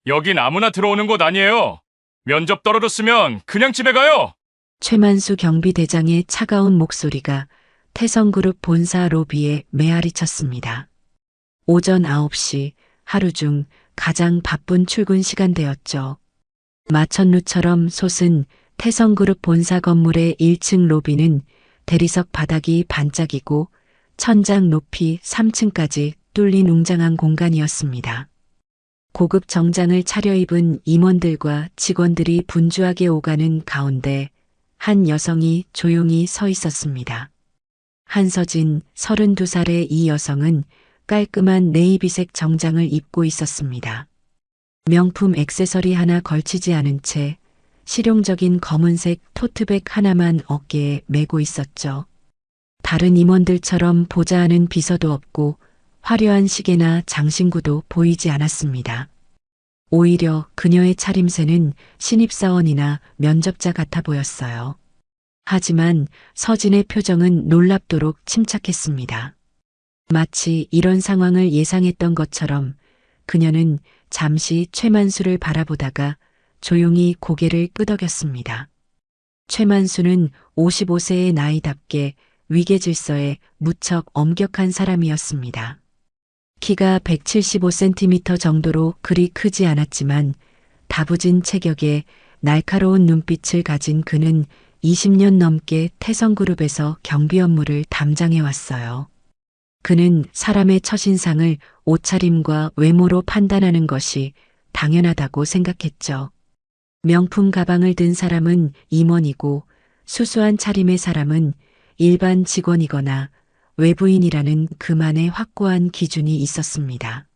여긴 아무나 들어오는 곳 아니에요. 면접 떨어졌으면 그냥 집에 가요. 최만수 경비대장의 차가운 목소리가 태성그룹 본사 로비에 메아리 쳤습니다. 오전 9시 하루 중 가장 바쁜 출근 시간대였죠. 마천루처럼 솟은 태성그룹 본사 건물의 1층 로비는 대리석 바닥이 반짝이고 천장 높이 3층까지 뚫린 웅장한 공간이었습니다. 고급 정장을 차려입은 임원들과 직원들이 분주하게 오가는 가운데 한 여성이 조용히 서 있었습니다. 한서진 32살의 이 여성은 깔끔한 네이비색 정장을 입고 있었습니다. 명품 액세서리 하나 걸치지 않은 채 실용적인 검은색 토트백 하나만 어깨에 메고 있었죠. 다른 임원들처럼 보좌하는 비서도 없고 화려한 시계나 장신구도 보이지 않았습니다. 오히려 그녀의 차림새는 신입사원이나 면접자 같아 보였어요. 하지만 서진의 표정은 놀랍도록 침착했습니다. 마치 이런 상황을 예상했던 것처럼 그녀는 잠시 최만수를 바라보다가 조용히 고개를 끄덕였습니다. 최만수는 55세의 나이답게 위계질서에 무척 엄격한 사람이었습니다. 키가 175cm 정도로 그리 크지 않았지만 다부진 체격에 날카로운 눈빛을 가진 그는 20년 넘게 태성그룹에서 경비 업무를 담당해 왔어요. 그는 사람의 첫인상을 옷차림과 외모로 판단하는 것이 당연하다고 생각했죠. 명품 가방을 든 사람은 임원이고 수수한 차림의 사람은 일반 직원이거나 외부인이라는 그만의 확고한 기준이 있었습니다.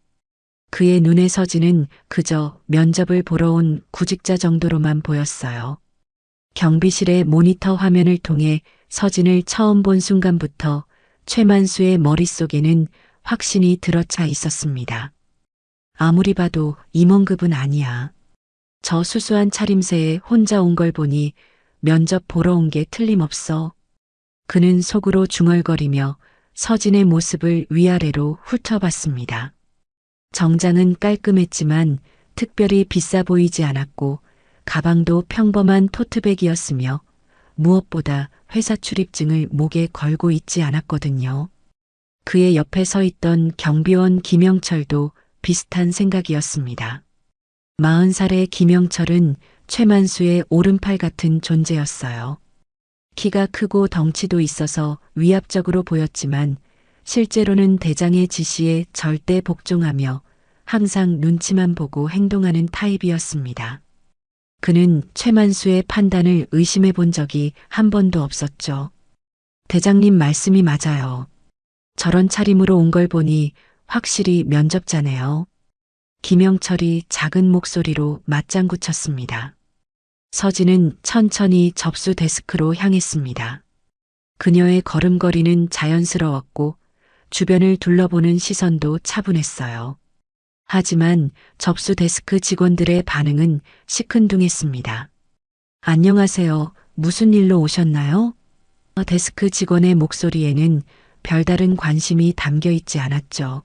그의 눈에 서진은 그저 면접을 보러 온 구직자 정도로만 보였어요. 경비실의 모니터 화면을 통해 서진을 처음 본 순간부터 최만수의 머릿속에는 확신이 들어차 있었습니다. 아무리 봐도 임원급은 아니야. 저 수수한 차림새에 혼자 온 걸 보니 면접 보러 온 게 틀림없어. 그는 속으로 중얼거리며 서진의 모습을 위아래로 훑어봤습니다. 정장은 깔끔했지만 특별히 비싸 보이지 않았고 가방도 평범한 토트백이었으며 무엇보다 회사 출입증을 목에 걸고 있지 않았거든요. 그의 옆에 서 있던 경비원 김영철도 비슷한 생각이었습니다. 40살의 김영철은 최만수의 오른팔 같은 존재였어요. 키가 크고 덩치도 있어서 위압적으로 보였지만 실제로는 대장의 지시에 절대 복종하며 항상 눈치만 보고 행동하는 타입이었습니다. 그는 최만수의 판단을 의심해 본 적이 한 번도 없었죠. 대장님 말씀이 맞아요. 저런 차림으로 온 걸 보니 확실히 면접자네요. 김영철이 작은 목소리로 맞장구 쳤습니다. 서진은 천천히 접수 데스크로 향했습니다. 그녀의 걸음걸이는 자연스러웠고 주변을 둘러보는 시선도 차분했어요. 하지만 접수 데스크 직원들의 반응은 시큰둥했습니다. 안녕하세요. 무슨 일로 오셨나요? 데스크 직원의 목소리에는 별다른 관심이 담겨 있지 않았죠.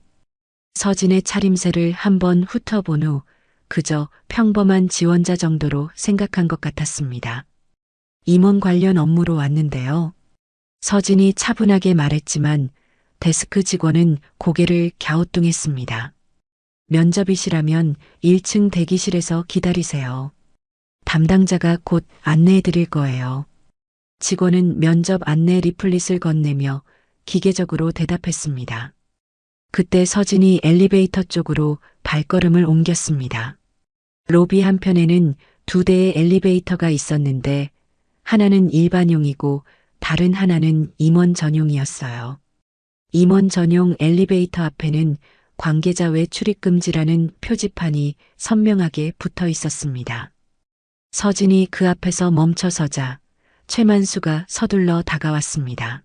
서진의 차림새를 한번 훑어본 후 그저 평범한 지원자 정도로 생각한 것 같았습니다. 임원 관련 업무로 왔는데요. 서진이 차분하게 말했지만 데스크 직원은 고개를 갸우뚱했습니다. 면접이시라면 1층 대기실에서 기다리세요. 담당자가 곧 안내해 드릴 거예요. 직원은 면접 안내 리플릿을 건네며 기계적으로 대답했습니다. 그때 서진이 엘리베이터 쪽으로 발걸음을 옮겼습니다. 로비 한편에는 2대의 엘리베이터가 있었는데 하나는 일반용이고 다른 하나는 임원 전용이었어요. 임원 전용 엘리베이터 앞에는 관계자 외 출입 금지라는 표지판이 선명하게 붙어 있었습니다. 서진이 그 앞에서 멈춰서자 최만수가 서둘러 다가왔습니다.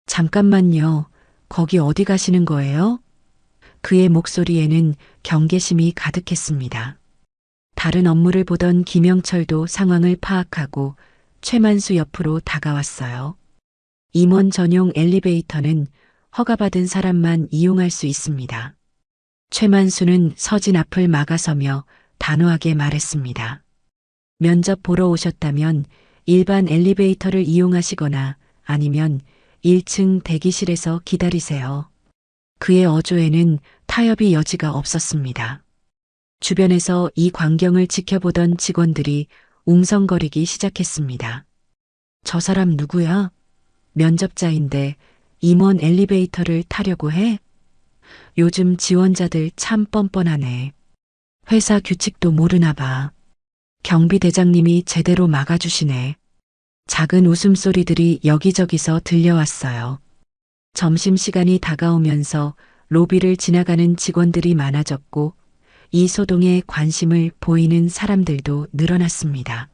잠깐만요. 거기 어디 가시는 거예요? 그의 목소리에는 경계심이 가득했습니다. 다른 업무를 보던 김영철도 상황을 파악하고 최만수 옆으로 다가왔어요. 임원 전용 엘리베이터는 허가받은 사람만 이용할 수 있습니다. 최만수는 서진 앞을 막아서며 단호하게 말했습니다. 면접 보러 오셨다면 일반 엘리베이터를 이용하시거나 아니면 1층 대기실에서 기다리세요. 그의 어조에는 타협의 여지가 없었습니다. 주변에서 이 광경을 지켜보던 직원들이 웅성거리기 시작했습니다. 저 사람 누구야? 면접자인데 임원 엘리베이터를 타려고 해? 요즘 지원자들 참 뻔뻔하네. 회사 규칙도 모르나 봐. 경비대장님이 제대로 막아주시네. 작은 웃음소리들이 여기저기서 들려왔어요. 점심시간이 다가오면서 로비를 지나가는 직원들이 많아졌고 이 소동에 관심을 보이는 사람들도 늘어났습니다.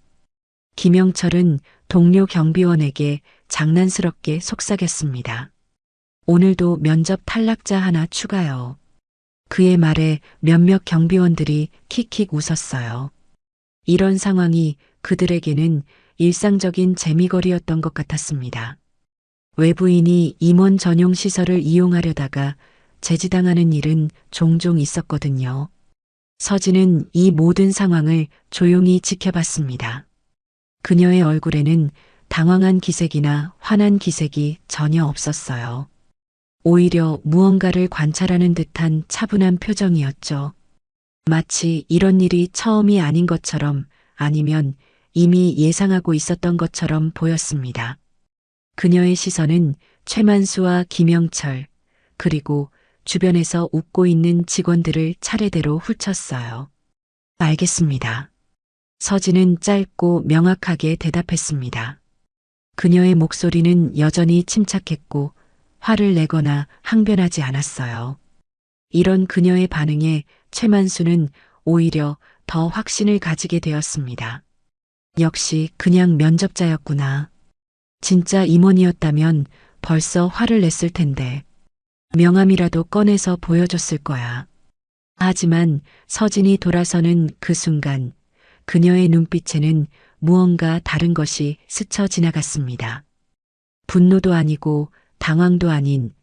김영철은 동료 경비원에게 장난스럽게 속삭였습니다. 오늘도 면접 탈락자 하나 추가요. 그의 말에 몇몇 경비원들이 킥킥 웃었어요. 이런 상황이 그들에게는 일상적인 재미거리였던 것 같았습니다. 외부인이 임원 전용 시설을 이용하려다가 제지당하는 일은 종종 있었거든요. 서진은 이 모든 상황을 조용히 지켜봤습니다. 그녀의 얼굴에는 당황한 기색이나 화난 기색이 전혀 없었어요. 오히려 무언가를 관찰하는 듯한 차분한 표정이었죠. 마치 이런 일이 처음이 아닌 것처럼 아니면 이미 예상하고 있었던 것처럼 보였습니다. 그녀의 시선은 최만수와 김영철, 그리고 주변에서 웃고 있는 직원들을 차례대로 훑었어요. 알겠습니다. 서진은 짧고 명확하게 대답했습니다. 그녀의 목소리는 여전히 침착했고 화를 내거나 항변하지 않았어요. 이런 그녀의 반응에 최만수는 오히려 더 확신을 가지게 되었습니다. 역시 그냥 면접자였구나. 진짜 임원이었다면 벌써 화를 냈을 텐데 명함이라도 꺼내서 보여줬을 거야. 하지만 서진이 돌아서는 그 순간 그녀의 눈빛에는 무언가 다른 것이 스쳐 지나갔습니다. 분노도 아니고 당황도 아닌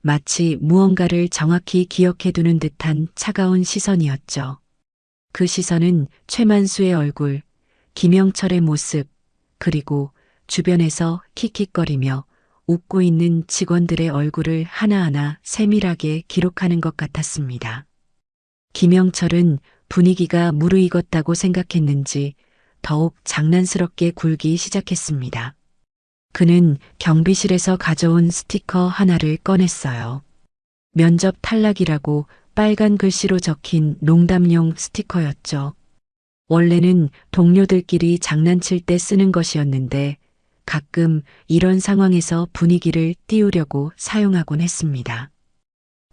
마치 무언가를 정확히 기억해두는 듯한 차가운 시선이었죠. 그 시선은 최만수의 얼굴, 김영철의 모습, 그리고 주변에서 킥킥거리며 웃고 있는 직원들의 얼굴을 하나하나 세밀하게 기록하는 것 같았습니다. 김영철은 분위기가 무르익었다고 생각했는지 더욱 장난스럽게 굴기 시작했습니다. 그는 경비실에서 가져온 스티커 하나를 꺼냈어요. 면접 탈락이라고 빨간 글씨로 적힌 농담용 스티커였죠. 원래는 동료들끼리 장난칠 때 쓰는 것이었는데 가끔 이런 상황에서 분위기를 띄우려고 사용하곤 했습니다.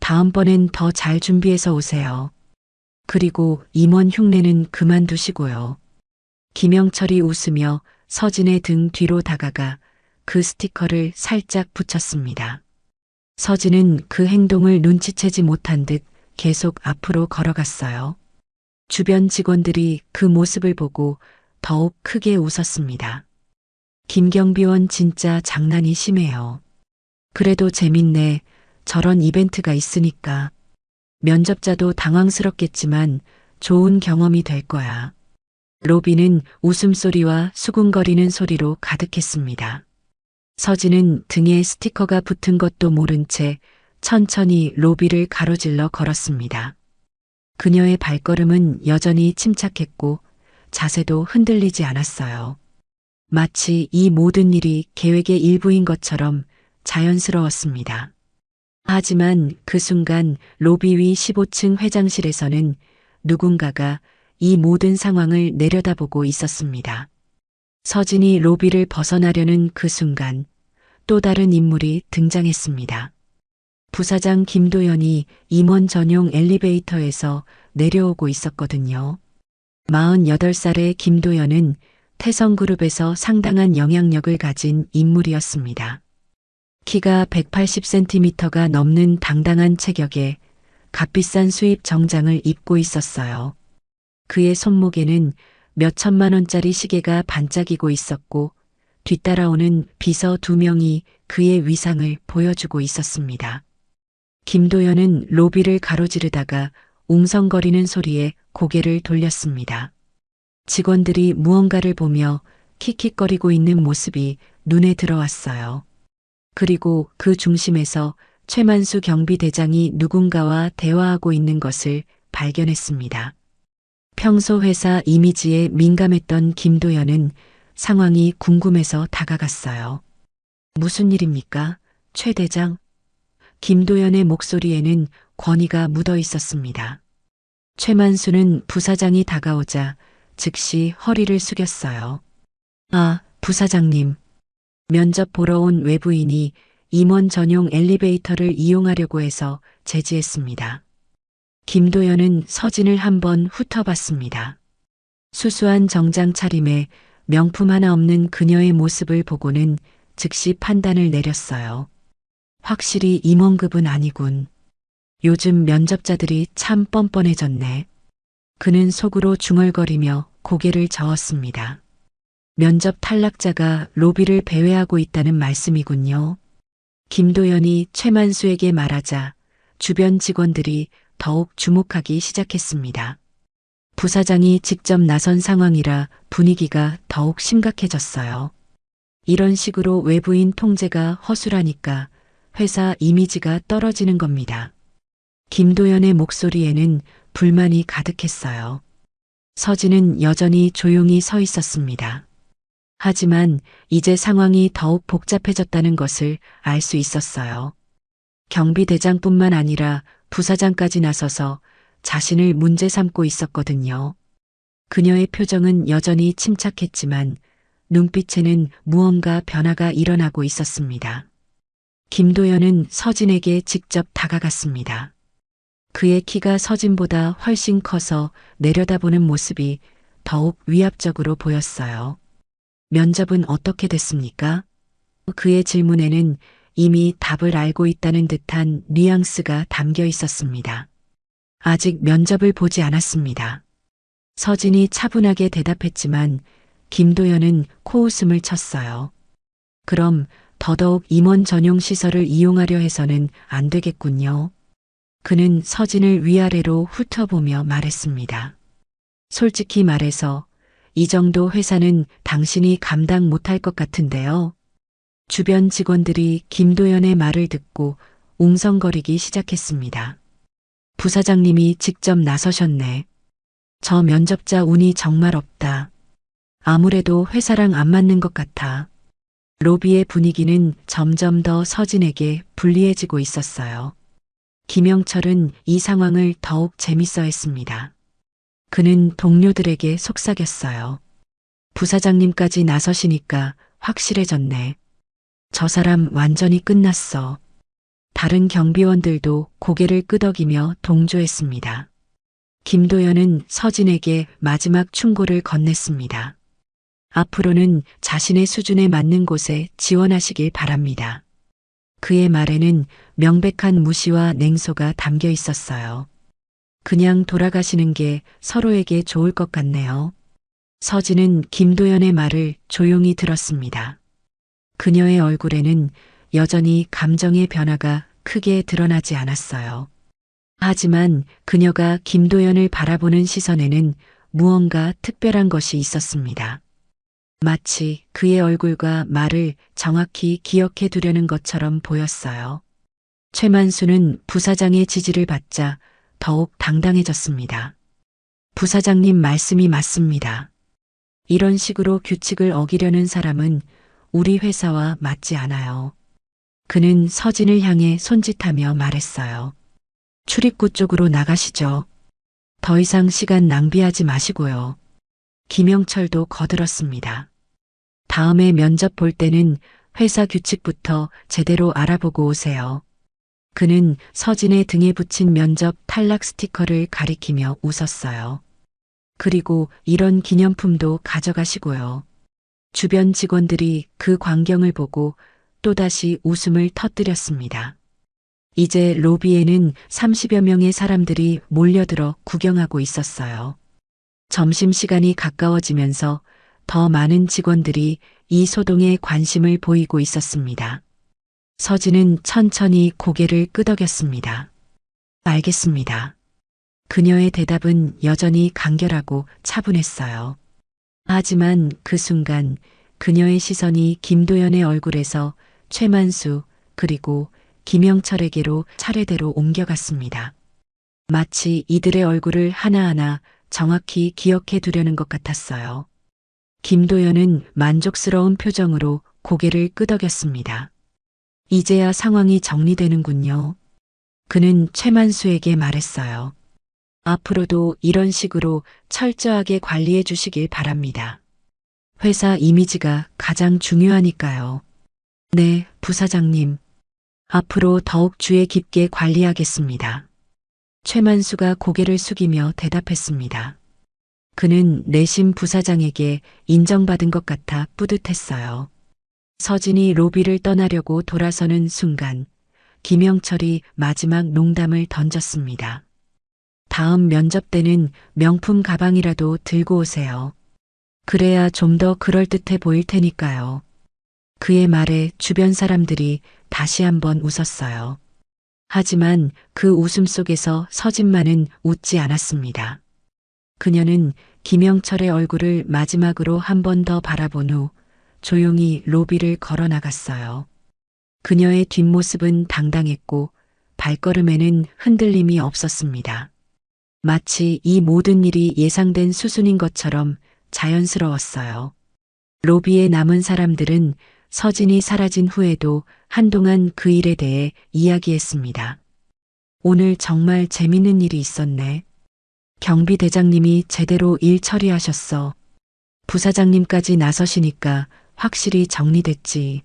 다음번엔 더 잘 준비해서 오세요. 그리고 임원 흉내는 그만두시고요. 김영철이 웃으며 서진의 등 뒤로 다가가 그 스티커를 살짝 붙였습니다. 서진은 그 행동을 눈치채지 못한 듯 계속 앞으로 걸어갔어요. 주변 직원들이 그 모습을 보고 더욱 크게 웃었습니다. 김경비원 진짜 장난이 심해요. 그래도 재밌네. 저런 이벤트가 있으니까. 면접자도 당황스럽겠지만 좋은 경험이 될 거야. 로비는 웃음소리와 수군거리는 소리로 가득했습니다. 서진은 등에 스티커가 붙은 것도 모른 채 천천히 로비를 가로질러 걸었습니다. 그녀의 발걸음은 여전히 침착했고 자세도 흔들리지 않았어요. 마치 이 모든 일이 계획의 일부인 것처럼 자연스러웠습니다. 하지만 그 순간 로비 위 15층 회장실에서는 누군가가 이 모든 상황을 내려다보고 있었습니다. 서진이 로비를 벗어나려는 그 순간 또 다른 인물이 등장했습니다. 부사장 김도연이 임원 전용 엘리베이터에서 내려오고 있었거든요. 48살의 김도연은 태성그룹에서 상당한 영향력을 가진 인물이었습니다. 키가 180cm가 넘는 당당한 체격에 값비싼 수입 정장을 입고 있었어요. 그의 손목에는 몇 천만 원짜리 시계가 반짝이고 있었고 뒤따라오는 비서 2명이 그의 위상을 보여주고 있었습니다. 김도연은 로비를 가로지르다가 웅성거리는 소리에 고개를 돌렸습니다. 직원들이 무언가를 보며 킥킥거리고 있는 모습이 눈에 들어왔어요. 그리고 그 중심에서 최만수 경비대장이 누군가와 대화하고 있는 것을 발견했습니다. 평소 회사 이미지에 민감했던 김도연은 상황이 궁금해서 다가갔어요. 무슨 일입니까, 최 대장? 김도연의 목소리에는 권위가 묻어 있었습니다. 최만수는 부사장이 다가오자 즉시 허리를 숙였어요. 아, 부사장님. 면접 보러 온 외부인이 임원 전용 엘리베이터를 이용하려고 해서 제지했습니다. 김도연은 서진을 한번 훑어봤습니다. 수수한 정장 차림에 명품 하나 없는 그녀의 모습을 보고는 즉시 판단을 내렸어요. 확실히 임원급은 아니군. 요즘 면접자들이 참 뻔뻔해졌네. 그는 속으로 중얼거리며 고개를 저었습니다. 면접 탈락자가 로비를 배회하고 있다는 말씀이군요. 김도연이 최만수에게 말하자 주변 직원들이 더욱 주목하기 시작했습니다. 부사장이 직접 나선 상황이라 분위기가 더욱 심각해졌어요. 이런 식으로 외부인 통제가 허술하니까 회사 이미지가 떨어지는 겁니다. 김도연의 목소리에는 불만이 가득했어요. 서진은 여전히 조용히 서 있었습니다. 하지만 이제 상황이 더욱 복잡해졌다는 것을 알 수 있었어요. 경비대장뿐만 아니라 부사장까지 나서서 자신을 문제 삼고 있었거든요. 그녀의 표정은 여전히 침착했지만 눈빛에는 무언가 변화가 일어나고 있었습니다. 김도연은 서진에게 직접 다가갔습니다. 그의 키가 서진보다 훨씬 커서 내려다보는 모습이 더욱 위압적으로 보였어요. 면접은 어떻게 됐습니까? 그의 질문에는 이미 답을 알고 있다는 듯한 뉘앙스가 담겨 있었습니다. 아직 면접을 보지 않았습니다. 서진이 차분하게 대답했지만 김도연은 코웃음을 쳤어요. 그럼 더더욱 임원 전용 시설을 이용하려 해서는 안 되겠군요. 그는 서진을 위아래로 훑어보며 말했습니다. 솔직히 말해서 이 정도 회사는 당신이 감당 못할 것 같은데요. 주변 직원들이 김도연의 말을 듣고 웅성거리기 시작했습니다. 부사장님이 직접 나서셨네. 저 면접자 운이 정말 없다. 아무래도 회사랑 안 맞는 것 같아. 로비의 분위기는 점점 더 서진에게 불리해지고 있었어요. 김영철은 이 상황을 더욱 재밌어 했습니다. 그는 동료들에게 속삭였어요. 부사장님까지 나서시니까 확실해졌네. 저 사람 완전히 끝났어. 다른 경비원들도 고개를 끄덕이며 동조했습니다. 김도연은 서진에게 마지막 충고를 건넸습니다. 앞으로는 자신의 수준에 맞는 곳에 지원하시길 바랍니다. 그의 말에는 명백한 무시와 냉소가 담겨 있었어요. 그냥 돌아가시는 게 서로에게 좋을 것 같네요. 서진은 김도연의 말을 조용히 들었습니다. 그녀의 얼굴에는 여전히 감정의 변화가 크게 드러나지 않았어요. 하지만 그녀가 김도연을 바라보는 시선에는 무언가 특별한 것이 있었습니다. 마치 그의 얼굴과 말을 정확히 기억해 두려는 것처럼 보였어요. 최만수는 부사장의 지지를 받자 더욱 당당해졌습니다. 부사장님 말씀이 맞습니다. 이런 식으로 규칙을 어기려는 사람은 우리 회사와 맞지 않아요. 그는 서진을 향해 손짓하며 말했어요. 출입구 쪽으로 나가시죠. 더 이상 시간 낭비하지 마시고요. 김영철도 거들었습니다. 다음에 면접 볼 때는 회사 규칙부터 제대로 알아보고 오세요. 그는 서진의 등에 붙인 면접 탈락 스티커를 가리키며 웃었어요. 그리고 이런 기념품도 가져가시고요. 주변 직원들이 그 광경을 보고 또다시 웃음을 터뜨렸습니다. 이제 로비에는 30여 명의 사람들이 몰려들어 구경하고 있었어요. 점심시간이 가까워지면서 더 많은 직원들이 이 소동에 관심을 보이고 있었습니다. 서진은 천천히 고개를 끄덕였습니다. 알겠습니다. 그녀의 대답은 여전히 간결하고 차분했어요. 하지만 그 순간 그녀의 시선이 김도연의 얼굴에서 최만수 그리고 김영철에게로 차례대로 옮겨갔습니다. 마치 이들의 얼굴을 하나하나 정확히 기억해 두려는 것 같았어요. 김도연은 만족스러운 표정으로 고개를 끄덕였습니다. 이제야 상황이 정리되는군요. 그는 최만수에게 말했어요. 앞으로도 이런 식으로 철저하게 관리해 주시길 바랍니다. 회사 이미지가 가장 중요하니까요. 네, 부사장님. 앞으로 더욱 주의 깊게 관리하겠습니다. 최만수가 고개를 숙이며 대답했습니다. 그는 내심 부사장에게 인정받은 것 같아 뿌듯했어요. 서진이 로비를 떠나려고 돌아서는 순간 김영철이 마지막 농담을 던졌습니다. 다음 면접 때는 명품 가방이라도 들고 오세요. 그래야 좀 더 그럴듯해 보일 테니까요. 그의 말에 주변 사람들이 다시 한번 웃었어요. 하지만 그 웃음 속에서 서진만은 웃지 않았습니다. 그녀는 김영철의 얼굴을 마지막으로 한 번 더 바라본 후 조용히 로비를 걸어 나갔어요. 그녀의 뒷모습은 당당했고 발걸음에는 흔들림이 없었습니다. 마치 이 모든 일이 예상된 수순인 것처럼 자연스러웠어요. 로비에 남은 사람들은 서진이 사라진 후에도 한동안 그 일에 대해 이야기했습니다. 오늘 정말 재밌는 일이 있었네. 경비대장님이 제대로 일 처리하셨어. 부사장님까지 나서시니까 확실히 정리됐지.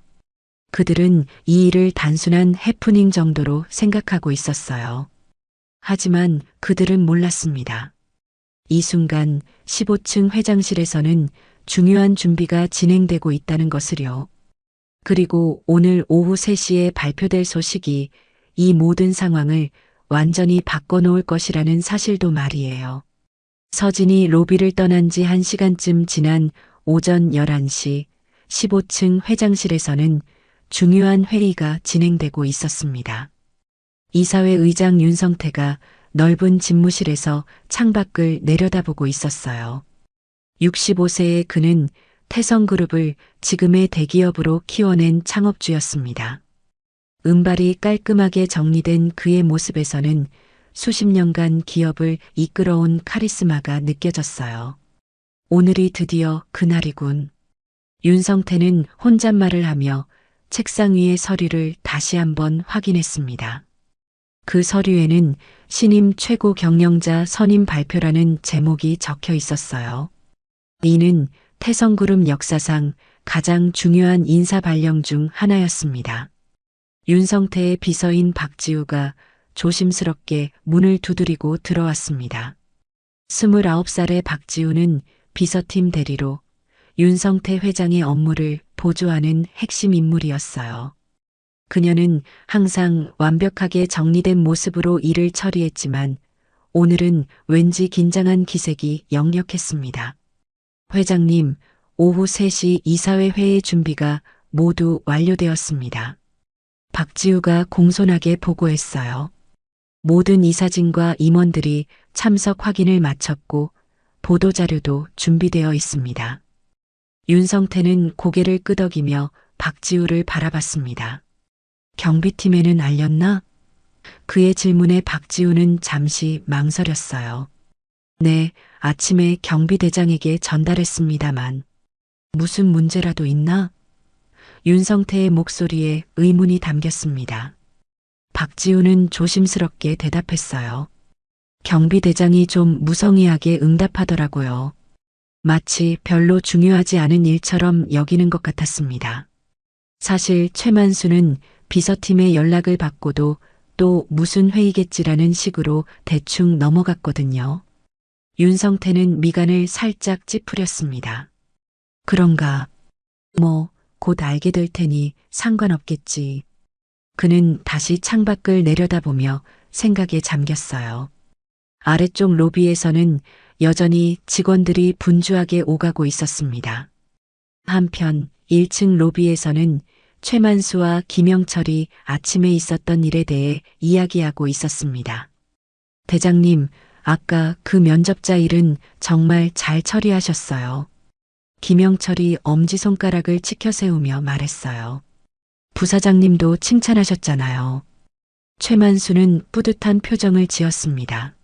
그들은 이 일을 단순한 해프닝 정도로 생각하고 있었어요. 하지만 그들은 몰랐습니다. 이 순간 15층 회장실에서는 중요한 준비가 진행되고 있다는 것을요. 그리고 오늘 오후 3시에 발표될 소식이 이 모든 상황을 완전히 바꿔놓을 것이라는 사실도 말이에요. 서진이 로비를 떠난 지 1시간쯤 지난 오전 11시 15층 회장실에서는 중요한 회의가 진행되고 있었습니다. 이사회 의장 윤성태가 넓은 집무실에서 창밖을 내려다보고 있었어요. 65세의 그는 태성그룹을 지금의 대기업으로 키워낸 창업주였습니다. 은발이 깔끔하게 정리된 그의 모습에서는 수십 년간 기업을 이끌어온 카리스마가 느껴졌어요. 오늘이 드디어 그날이군. 윤성태는 혼잣말을 하며 책상 위의 서류를 다시 한번 확인했습니다. 그 서류에는 신임 최고 경영자 선임 발표라는 제목이 적혀 있었어요. 이는 태성그룹 역사상 가장 중요한 인사 발령 중 하나였습니다. 윤성태의 비서인 박지우가 조심스럽게 문을 두드리고 들어왔습니다. 29살의 박지우는 비서팀 대리로 윤성태 회장의 업무를 보조하는 핵심 인물이었어요. 그녀는 항상 완벽하게 정리된 모습으로 일을 처리했지만 오늘은 왠지 긴장한 기색이 역력했습니다. 회장님, 오후 3시 이사회 회의 준비가 모두 완료되었습니다. 박지우가 공손하게 보고했어요. 모든 이사진과 임원들이 참석 확인을 마쳤고 보도자료도 준비되어 있습니다. 윤성태는 고개를 끄덕이며 박지우를 바라봤습니다. 경비팀에는 알렸나? 그의 질문에 박지우는 잠시 망설였어요. 네, 아침에 경비대장에게 전달했습니다만 무슨 문제라도 있나? 윤성태의 목소리에 의문이 담겼습니다. 박지우는 조심스럽게 대답했어요. 경비대장이 좀 무성의하게 응답하더라고요. 마치 별로 중요하지 않은 일처럼 여기는 것 같았습니다. 사실 최만수는 비서팀의 연락을 받고도 또 무슨 회의겠지라는 식으로 대충 넘어갔거든요. 윤성태는 미간을 살짝 찌푸렸습니다. 그런가? 뭐, 곧 알게 될 테니 상관없겠지. 그는 다시 창밖을 내려다보며 생각에 잠겼어요. 아래쪽 로비에서는 여전히 직원들이 분주하게 오가고 있었습니다. 한편 1층 로비에서는 최만수와 김영철이 아침에 있었던 일에 대해 이야기하고 있었습니다. 대장님, 아까 그 면접자 일은 정말 잘 처리하셨어요. 김영철이 엄지손가락을 치켜 세우며 말했어요. 부사장님도 칭찬하셨잖아요. 최만수는 뿌듯한 표정을 지었습니다.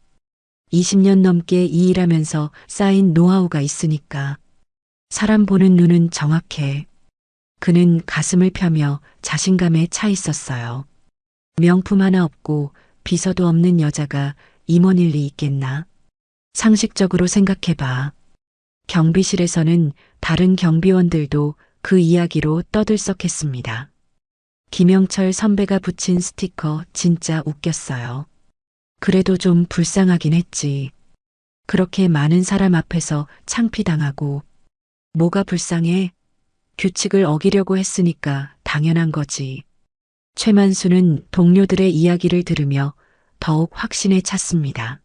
20년 넘게 이 일하면서 쌓인 노하우가 있으니까 사람 보는 눈은 정확해. 그는 가슴을 펴며 자신감에 차 있었어요. 명품 하나 없고 비서도 없는 여자가 임원일 리 있겠나? 상식적으로 생각해봐. 경비실에서는 다른 경비원들도 그 이야기로 떠들썩했습니다. 김영철 선배가 붙인 스티커 진짜 웃겼어요. 그래도 좀 불쌍하긴 했지. 그렇게 많은 사람 앞에서 창피당하고. 뭐가 불쌍해? 규칙을 어기려고 했으니까 당연한 거지. 최만수는 동료들의 이야기를 들으며 더욱 확신에 찼습니다.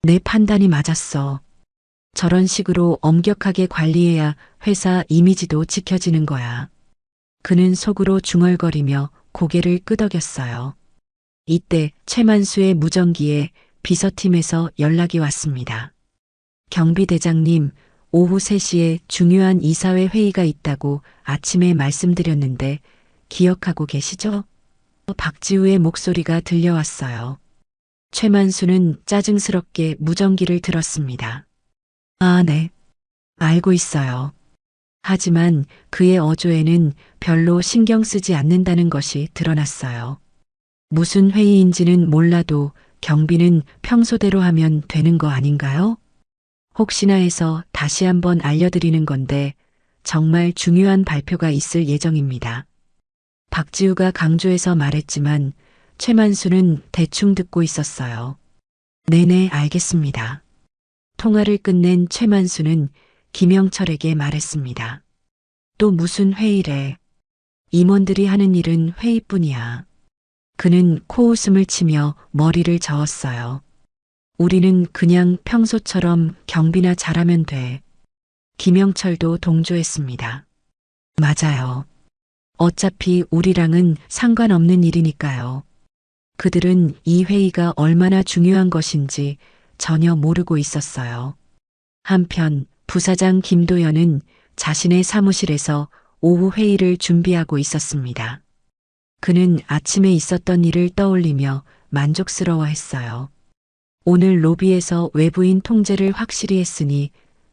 내 판단이 맞았어. 저런 식으로 엄격하게 관리해야 회사 이미지도 지켜지는 거야. 그는 속으로 중얼거리며 고개를 끄덕였어요. 이때 최만수의 무전기에 비서팀에서 연락이 왔습니다. 경비대장님, 오후 3시에 중요한 이사회 회의가 있다고 아침에 말씀드렸는데 기억하고 계시죠? 박지우의 목소리가 들려왔어요. 최만수는 짜증스럽게 무전기를 들었습니다. 아, 네. 알고 있어요. 하지만 그의 어조에는 별로 신경 쓰지 않는다는 것이 드러났어요. 무슨 회의인지는 몰라도 경비는 평소대로 하면 되는 거 아닌가요? 혹시나 해서 다시 한번 알려드리는 건데 정말 중요한 발표가 있을 예정입니다. 박지우가 강조해서 말했지만 최만수는 대충 듣고 있었어요. 네네, 알겠습니다. 통화를 끝낸 최만수는 김영철에게 말했습니다. 또 무슨 회의래. 임원들이 하는 일은 회의뿐이야. 그는 코웃음을 치며 머리를 저었어요. 우리는 그냥 평소처럼 경비나 잘하면 돼. 김영철도 동조했습니다. 맞아요. 어차피 우리랑은 상관없는 일이니까요. 그들은 이 회의가 얼마나 중요한 것인지 전혀 모르고 있었어요. 한편 부사장 김도연은 자신의 사무실에서 오후 회의를 준비하고 있었습니다. 그는 아침에 있었던 일을 떠올리며 만족스러워했어요. 오늘 로비에서 외부인 통제를 확실히 했으니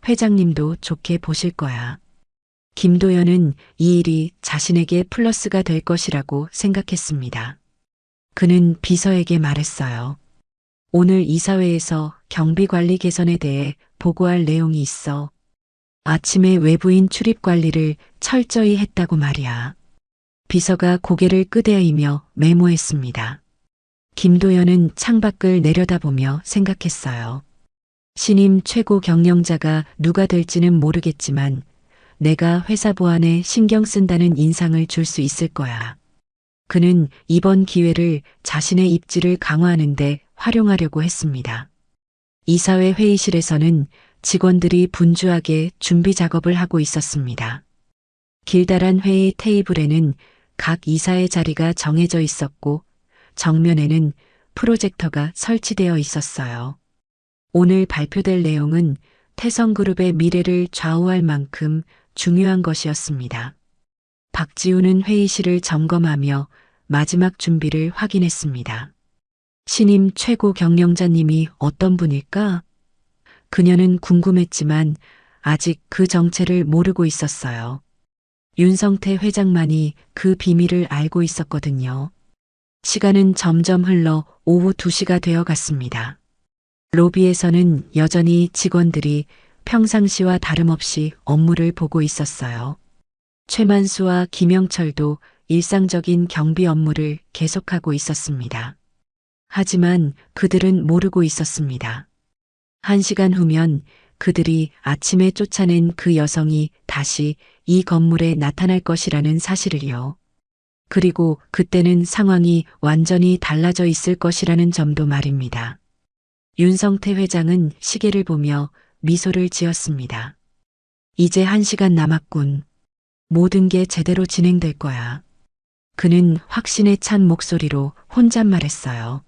회장님도 좋게 보실 거야. 김도연은 이 일이 자신에게 플러스가 될 것이라고 생각했습니다. 그는 비서에게 말했어요. 오늘 이사회에서 경비관리 개선에 대해 보고할 내용이 있어. 아침에 외부인 출입 관리를 철저히 했다고 말이야. 비서가 고개를 끄덕이며 메모했습니다. 김도연은 창밖을 내려다보며 생각했어요. 신임 최고 경영자가 누가 될지는 모르겠지만 내가 회사 보안에 신경 쓴다는 인상을 줄 수 있을 거야. 그는 이번 기회를 자신의 입지를 강화하는 데 활용하려고 했습니다. 이사회 회의실에서는 직원들이 분주하게 준비 작업을 하고 있었습니다. 길다란 회의 테이블에는 각 이사의 자리가 정해져 있었고 정면에는 프로젝터가 설치되어 있었어요. 오늘 발표될 내용은 태성그룹의 미래를 좌우할 만큼 중요한 것이었습니다. 박지우는 회의실을 점검하며 마지막 준비를 확인했습니다. 신임 최고 경영자님이 어떤 분일까? 그녀는 궁금했지만 아직 그 정체를 모르고 있었어요. 윤성태 회장만이 그 비밀을 알고 있었거든요. 시간은 점점 흘러 오후 2시가 되어 갔습니다. 로비에서는 여전히 직원들이 평상시와 다름없이 업무를 보고 있었어요. 최만수와 김영철도 일상적인 경비 업무를 계속하고 있었습니다. 하지만 그들은 모르고 있었습니다. 1시간 후면 그들이 아침에 쫓아낸 그 여성이 다시 이 건물에 나타날 것이라는 사실을요. 그리고 그때는 상황이 완전히 달라져 있을 것이라는 점도 말입니다. 윤성태 회장은 시계를 보며 미소를 지었습니다. 이제 1시간 남았군. 모든 게 제대로 진행될 거야. 그는 확신에 찬 목소리로 혼잣말했어요.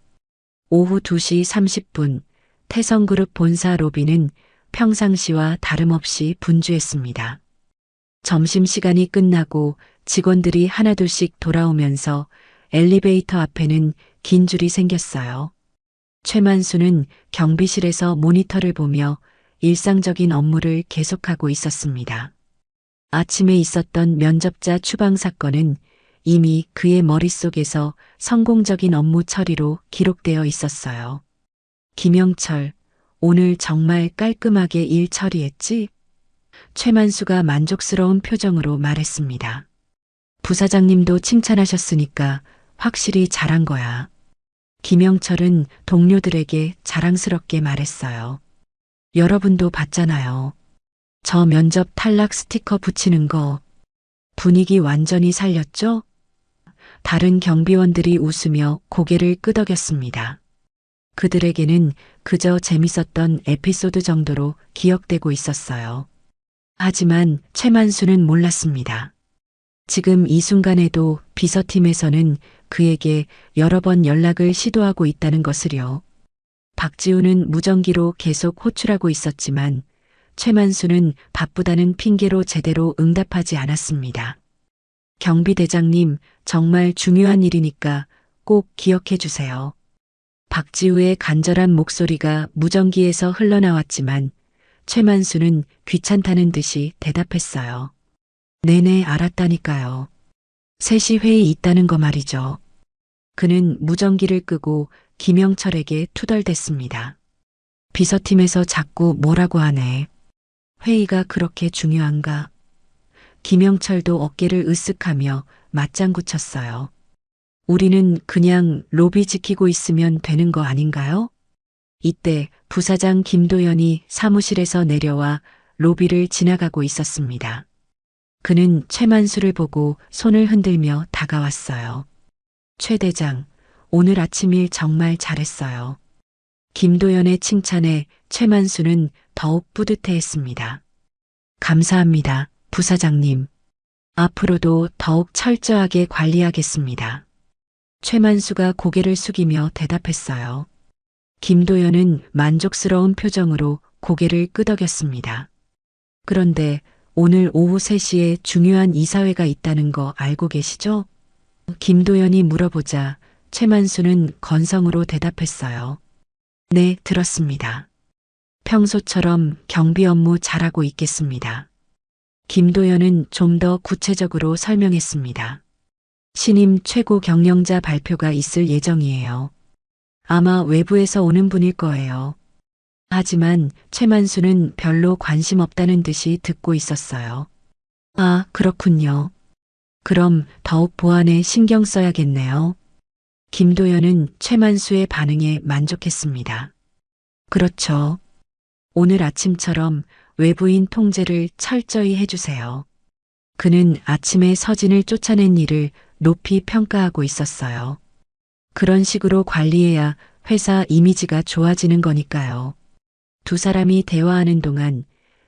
오후 2시 30분 태성그룹 본사 로비는 평상시와 다름없이 분주했습니다. 점심시간이 끝나고 직원들이 하나둘씩 돌아오면서 엘리베이터 앞에는 긴 줄이 생겼어요. 최만수는 경비실에서 모니터를 보며 일상적인 업무를 계속하고 있었습니다. 아침에 있었던 면접자 추방 사건은 이미 그의 머릿속에서 성공적인 업무 처리로 기록되어 있었어요. 김영철, 오늘 정말 깔끔하게 일 처리했지? 최만수가 만족스러운 표정으로 말했습니다. 부사장님도 칭찬하셨으니까 확실히 잘한 거야. 김영철은 동료들에게 자랑스럽게 말했어요. 여러분도 봤잖아요. 저 면접 탈락 스티커 붙이는 거 분위기 완전히 살렸죠? 다른 경비원들이 웃으며 고개를 끄덕였습니다. 그들에게는 그저 재밌었던 에피소드 정도로 기억되고 있었어요. 하지만 최만수는 몰랐습니다. 지금 이 순간에도 비서팀에서는 그에게 여러 번 연락을 시도하고 있다는 것을요. 박지우는 무전기로 계속 호출하고 있었지만 최만수는 바쁘다는 핑계로 제대로 응답하지 않았습니다. 경비대장님, 정말 중요한 일이니까 꼭 기억해 주세요. 박지우의 간절한 목소리가 무전기에서 흘러나왔지만 최만수는 귀찮다는 듯이 대답했어요. 네네, 알았다니까요. 3시 회의 있다는 거 말이죠. 그는 무전기를 끄고 김영철에게 투덜댔습니다. 비서팀에서 자꾸 뭐라고 하네. 회의가 그렇게 중요한가? 김영철도 어깨를 으쓱하며 맞장구 쳤어요. 우리는 그냥 로비 지키고 있으면 되는 거 아닌가요? 이때 부사장 김도연이 사무실에서 내려와 로비를 지나가고 있었습니다. 그는 최만수를 보고 손을 흔들며 다가왔어요. 최 대장, 오늘 아침 일 정말 잘했어요. 김도연의 칭찬에 최만수는 더욱 뿌듯해했습니다. 감사합니다, 부사장님. 앞으로도 더욱 철저하게 관리하겠습니다. 최만수가 고개를 숙이며 대답했어요. 김도연은 만족스러운 표정으로 고개를 끄덕였습니다. 그런데 오늘 오후 3시에 중요한 이사회가 있다는 거 알고 계시죠? 김도연이 물어보자 최만수는 건성으로 대답했어요. 네, 들었습니다. 평소처럼 경비 업무 잘하고 있겠습니다. 김도연은 좀 더 구체적으로 설명했습니다. 신임 최고 경영자 발표가 있을 예정이에요. 아마 외부에서 오는 분일 거예요. 하지만 최만수는 별로 관심 없다는 듯이 듣고 있었어요. 아, 그렇군요. 그럼 더욱 보안에 신경 써야겠네요. 김도연은 최만수의 반응에 만족했습니다. 그렇죠. 오늘 아침처럼 외부인 통제를 철저히 해주세요. 그는 아침에 서진을 쫓아낸 일을 높이 평가하고 있었어요. 그런 식으로 관리해야 회사 이미지가 좋아지는 거니까요. 두 사람이 대화하는 동안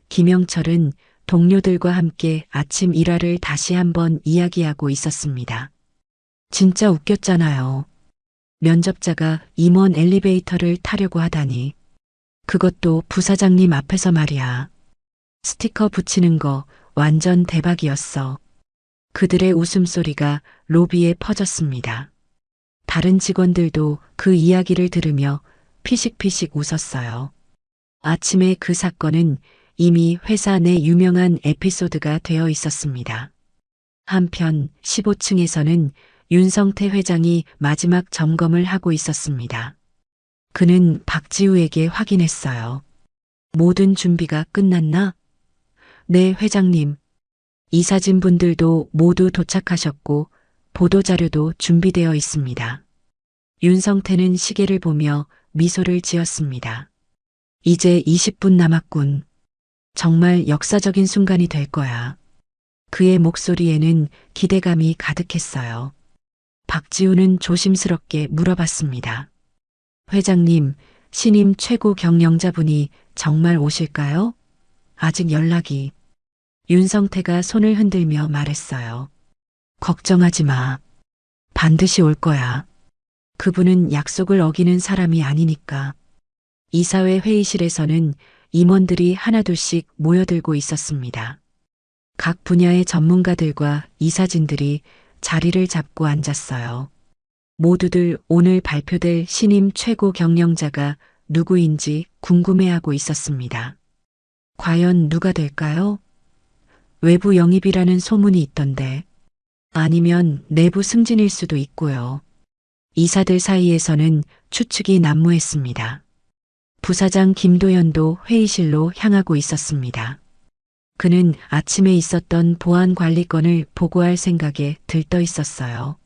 김영철은 동료들과 함께 아침 일화를 다시 한번 이야기하고 있었습니다. 진짜 웃겼잖아요. 면접자가 임원 엘리베이터를 타려고 하다니. 그것도 부사장님 앞에서 말이야. 스티커 붙이는 거 완전 대박이었어. 그들의 웃음소리가 로비에 퍼졌습니다. 다른 직원들도 그 이야기를 들으며 피식피식 웃었어요. 아침에 그 사건은 이미 회사 내 유명한 에피소드가 되어 있었습니다. 한편 15층에서는 윤성태 회장이 마지막 점검을 하고 있었습니다. 그는 박지우에게 확인했어요. 모든 준비가 끝났나? 네, 회장님. 이사진 분들도 모두 도착하셨고 보도자료도 준비되어 있습니다. 윤성태는 시계를 보며 미소를 지었습니다. 이제 20분 남았군. 정말 역사적인 순간이 될 거야. 그의 목소리에는 기대감이 가득했어요. 박지우는 조심스럽게 물어봤습니다. 회장님, 신임 최고 경영자분이 정말 오실까요? 아직 연락이. 윤성태가 손을 흔들며 말했어요. 걱정하지 마. 반드시 올 거야. 그분은 약속을 어기는 사람이 아니니까. 이사회 회의실에서는 임원들이 하나둘씩 모여들고 있었습니다. 각 분야의 전문가들과 이사진들이 자리를 잡고 앉았어요. 모두들 오늘 발표될 신임 최고 경영자가 누구인지 궁금해하고 있었습니다. 과연 누가 될까요? 외부 영입이라는 소문이 있던데, 아니면 내부 승진일 수도 있고요. 이사들 사이에서는 추측이 난무했습니다. 부사장 김도연도 회의실로 향하고 있었습니다. 그는 아침에 있었던 보안 관리건을 보고할 생각에 들떠 있었어요.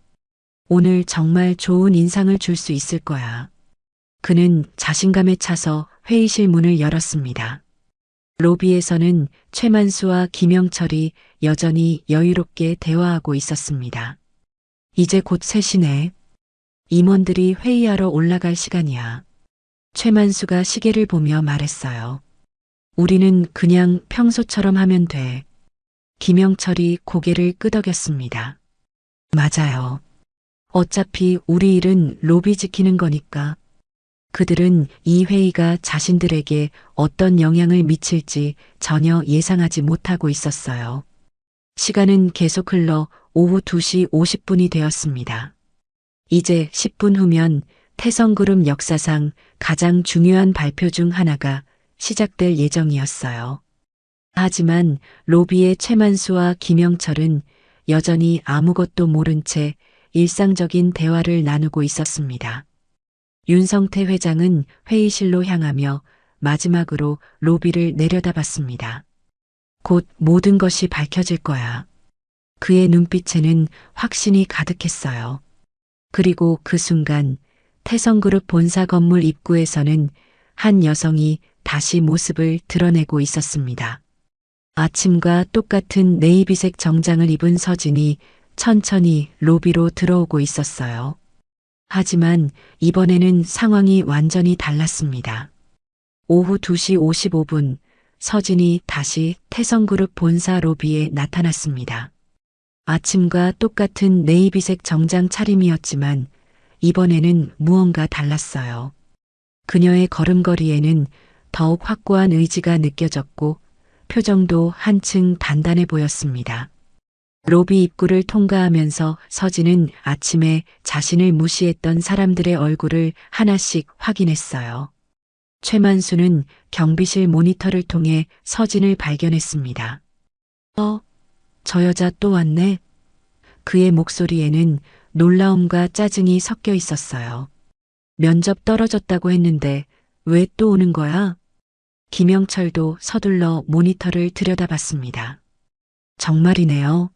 오늘 정말 좋은 인상을 줄 수 있을 거야. 그는 자신감에 차서 회의실 문을 열었습니다. 로비에서는 최만수와 김영철이 여전히 여유롭게 대화하고 있었습니다. 이제 곧 3시네. 임원들이 회의하러 올라갈 시간이야. 최만수가 시계를 보며 말했어요. 우리는 그냥 평소처럼 하면 돼. 김영철이 고개를 끄덕였습니다. 맞아요. 어차피 우리 일은 로비 지키는 거니까. 그들은 이 회의가 자신들에게 어떤 영향을 미칠지 전혀 예상하지 못하고 있었어요. 시간은 계속 흘러 오후 2시 50분이 되었습니다. 이제 10분 후면 태성그룹 역사상 가장 중요한 발표 중 하나가 시작될 예정이었어요. 하지만 로비의 최만수와 김영철은 여전히 아무것도 모른 채 일상적인 대화를 나누고 있었습니다. 윤성태 회장은 회의실로 향하며 마지막으로 로비를 내려다봤습니다. 곧 모든 것이 밝혀질 거야. 그의 눈빛에는 확신이 가득했어요. 그리고 그 순간 태성그룹 본사 건물 입구에서는 한 여성이 다시 모습을 드러내고 있었습니다. 아침과 똑같은 네이비색 정장을 입은 서진이 천천히 로비로 들어오고 있었어요. 하지만 이번에는 상황이 완전히 달랐습니다. 오후 2시 55분 서진이 다시 태성그룹 본사 로비에 나타났습니다. 아침과 똑같은 네이비색 정장 차림이었지만 이번에는 무언가 달랐어요. 그녀의 걸음걸이에는 더욱 확고한 의지가 느껴졌고 표정도 한층 단단해 보였습니다. 로비 입구를 통과하면서 서진은 아침에 자신을 무시했던 사람들의 얼굴을 하나씩 확인했어요. 최만수는 경비실 모니터를 통해 서진을 발견했습니다. 저 여자 또 왔네. 그의 목소리에는 놀라움과 짜증이 섞여 있었어요. 면접 떨어졌다고 했는데 왜 또 오는 거야? 김영철도 서둘러 모니터를 들여다봤습니다. 정말이네요.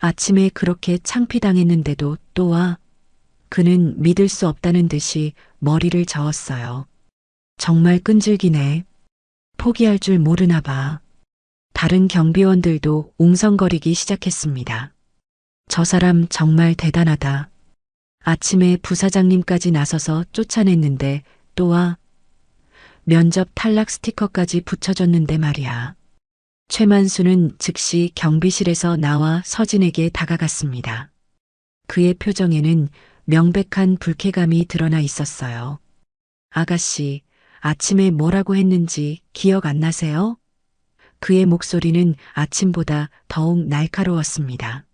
아침에 그렇게 창피당했는데도 또 와. 그는 믿을 수 없다는 듯이 머리를 저었어요. 정말 끈질기네. 포기할 줄 모르나 봐. 다른 경비원들도 웅성거리기 시작했습니다. 저 사람 정말 대단하다. 아침에 부사장님까지 나서서 쫓아냈는데 또 와. 면접 탈락 스티커까지 붙여줬는데 말이야. 최만수는 즉시 경비실에서 나와 서진에게 다가갔습니다. 그의 표정에는 명백한 불쾌감이 드러나 있었어요. 아가씨, 아침에 뭐라고 했는지 기억 안 나세요? 그의 목소리는 아침보다 더욱 날카로웠습니다.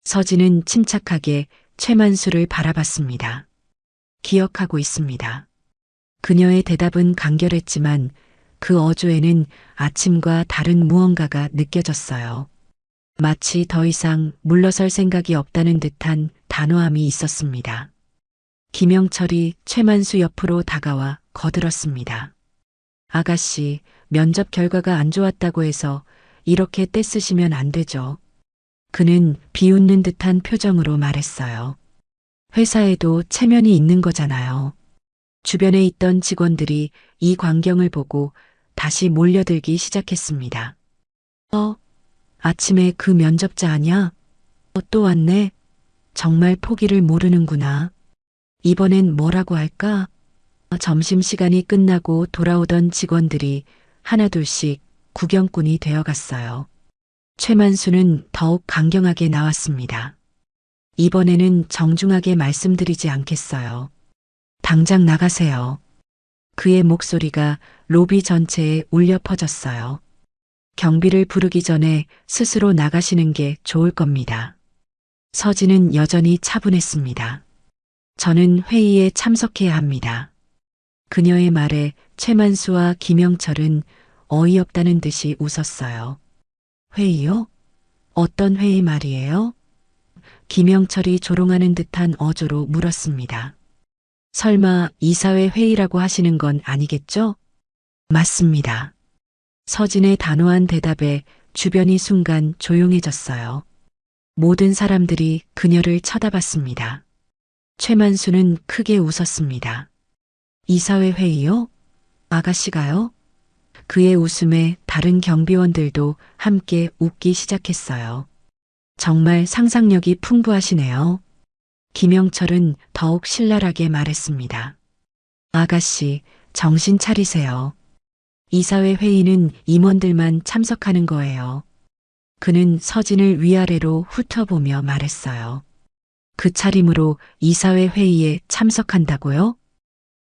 서진은 침착하게 최만수를 바라봤습니다. 기억하고 있습니다. 그녀의 대답은 간결했지만 그 어조에는 아침과 다른 무언가가 느껴졌어요. 마치 더 이상 물러설 생각이 없다는 듯한 단호함이 있었습니다. 김영철이 최만수 옆으로 다가와 거들었습니다. 아가씨, 면접 결과가 안 좋았다고 해서 이렇게 떼쓰시면 안 되죠. 그는 비웃는 듯한 표정으로 말했어요. 회사에도 체면이 있는 거잖아요. 주변에 있던 직원들이 이 광경을 보고 다시 몰려들기 시작했습니다. 아침에 그 면접자 아냐? 또 왔네. 정말 포기를 모르는구나. 이번엔 뭐라고 할까? 점심시간이 끝나고 돌아오던 직원들이 하나둘씩 구경꾼이 되어갔어요. 최만수는 더욱 강경하게 나왔습니다. 이번에는 정중하게 말씀드리지 않겠어요. 당장 나가세요. 그의 목소리가 로비 전체에 울려 퍼졌어요. 경비를 부르기 전에 스스로 나가시는 게 좋을 겁니다. 서진은 여전히 차분했습니다. 저는 회의에 참석해야 합니다. 그녀의 말에 최만수와 김영철은 어이없다는 듯이 웃었어요. 회의요? 어떤 회의 말이에요? 김영철이 조롱하는 듯한 어조로 물었습니다. 설마 이사회 회의라고 하시는 건 아니겠죠? 맞습니다. 서진의 단호한 대답에 주변이 순간 조용해졌어요. 모든 사람들이 그녀를 쳐다봤습니다. 최만수는 크게 웃었습니다. 이사회 회의요? 아가씨가요? 그의 웃음에 다른 경비원들도 함께 웃기 시작했어요. 정말 상상력이 풍부하시네요. 김영철은 더욱 신랄하게 말했습니다. 아가씨, 정신 차리세요. 이사회 회의는 임원들만 참석하는 거예요. 그는 서진을 위아래로 훑어보며 말했어요. 그 차림으로 이사회 회의에 참석한다고요?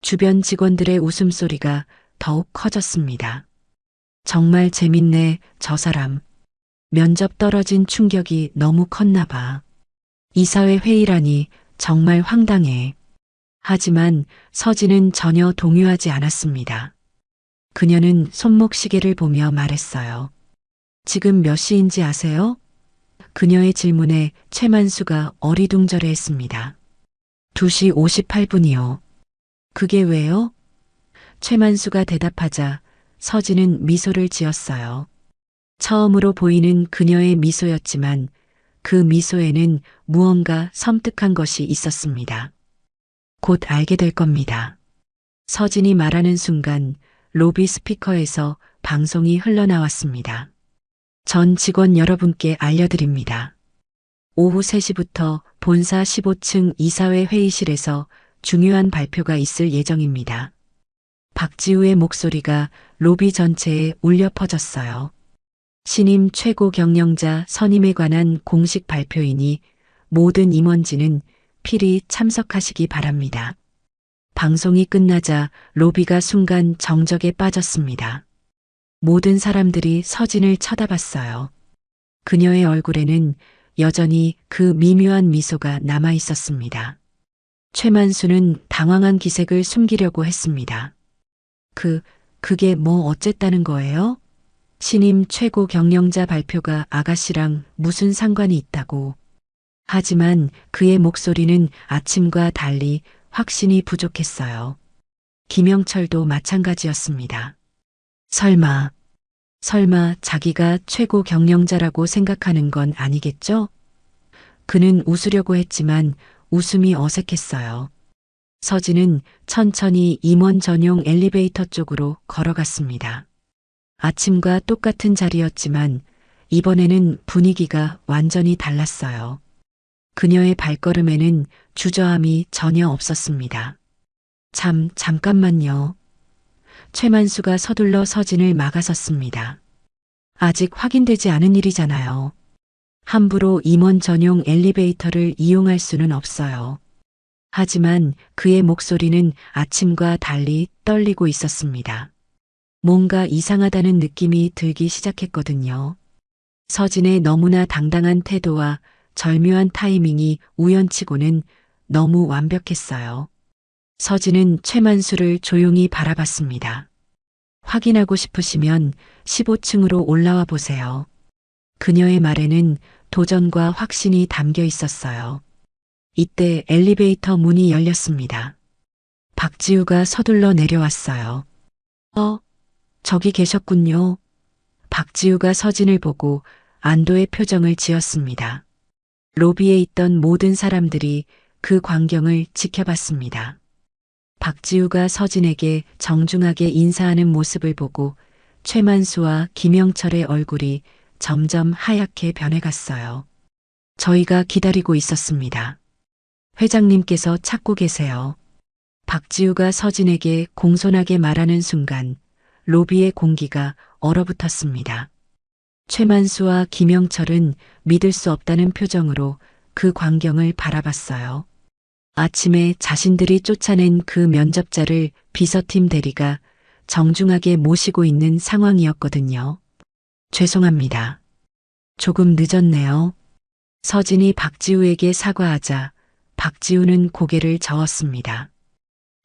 주변 직원들의 웃음소리가 더욱 커졌습니다. 정말 재밌네, 저 사람. 면접 떨어진 충격이 너무 컸나 봐. 이사회 회의라니 정말 황당해. 하지만 서진은 전혀 동요하지 않았습니다. 그녀는 손목시계를 보며 말했어요. 지금 몇 시인지 아세요? 그녀의 질문에 최만수가 어리둥절해했습니다. 2시 58분이요. 그게 왜요? 최만수가 대답하자 서진은 미소를 지었어요. 처음으로 보이는 그녀의 미소였지만 그 미소에는 무언가 섬뜩한 것이 있었습니다. 곧 알게 될 겁니다. 서진이 말하는 순간 로비 스피커에서 방송이 흘러나왔습니다. 전 직원 여러분께 알려드립니다. 오후 3시부터 본사 15층 이사회 회의실에서 중요한 발표가 있을 예정입니다. 박지우의 목소리가 로비 전체에 울려 퍼졌어요. 신임 최고 경영자 선임에 관한 공식 발표이니 모든 임원진은 필히 참석하시기 바랍니다. 방송이 끝나자 로비가 순간 정적에 빠졌습니다. 모든 사람들이 서진을 쳐다봤어요. 그녀의 얼굴에는 여전히 그 미묘한 미소가 남아 있었습니다. 최만수는 당황한 기색을 숨기려고 했습니다. 그게 뭐 어쨌다는 거예요? 신임 최고 경영자 발표가 아가씨랑 무슨 상관이 있다고. 하지만 그의 목소리는 아침과 달리 확신이 부족했어요. 김영철도 마찬가지였습니다. 설마 자기가 최고 경영자라고 생각하는 건 아니겠죠? 그는 웃으려고 했지만 웃음이 어색했어요. 서진은 천천히 임원 전용 엘리베이터 쪽으로 걸어갔습니다. 아침과 똑같은 자리였지만 이번에는 분위기가 완전히 달랐어요. 그녀의 발걸음에는 주저함이 전혀 없었습니다. 잠깐만요. 최만수가 서둘러 서진을 막아섰습니다. 아직 확인되지 않은 일이잖아요. 함부로 임원 전용 엘리베이터를 이용할 수는 없어요. 하지만 그의 목소리는 아침과 달리 떨리고 있었습니다. 뭔가 이상하다는 느낌이 들기 시작했거든요. 서진의 너무나 당당한 태도와 절묘한 타이밍이 우연치고는 너무 완벽했어요. 서진은 최만수를 조용히 바라봤습니다. 확인하고 싶으시면 15층으로 올라와 보세요. 그녀의 말에는 도전과 확신이 담겨 있었어요. 이때 엘리베이터 문이 열렸습니다. 박지우가 서둘러 내려왔어요. 저기 계셨군요. 박지우가 서진을 보고 안도의 표정을 지었습니다. 로비에 있던 모든 사람들이 그 광경을 지켜봤습니다. 박지우가 서진에게 정중하게 인사하는 모습을 보고 최만수와 김영철의 얼굴이 점점 하얗게 변해갔어요. 저희가 기다리고 있었습니다. 회장님께서 찾고 계세요. 박지우가 서진에게 공손하게 말하는 순간 로비의 공기가 얼어붙었습니다. 최만수와 김영철은 믿을 수 없다는 표정으로 그 광경을 바라봤어요. 아침에 자신들이 쫓아낸 그 면접자를 비서팀 대리가 정중하게 모시고 있는 상황이었거든요. 죄송합니다. 조금 늦었네요. 서진이 박지우에게 사과하자 박지우는 고개를 저었습니다.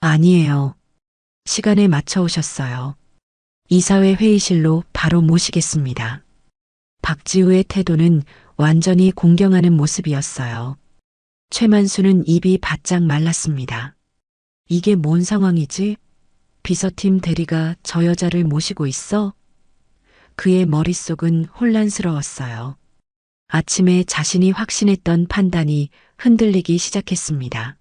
아니에요. 시간에 맞춰 오셨어요. 이사회 회의실로 바로 모시겠습니다. 박지우의 태도는 완전히 공경하는 모습이었어요. 최만수는 입이 바짝 말랐습니다. 이게 뭔 상황이지? 비서팀 대리가 저 여자를 모시고 있어? 그의 머릿속은 혼란스러웠어요. 아침에 자신이 확신했던 판단이 흔들리기 시작했습니다.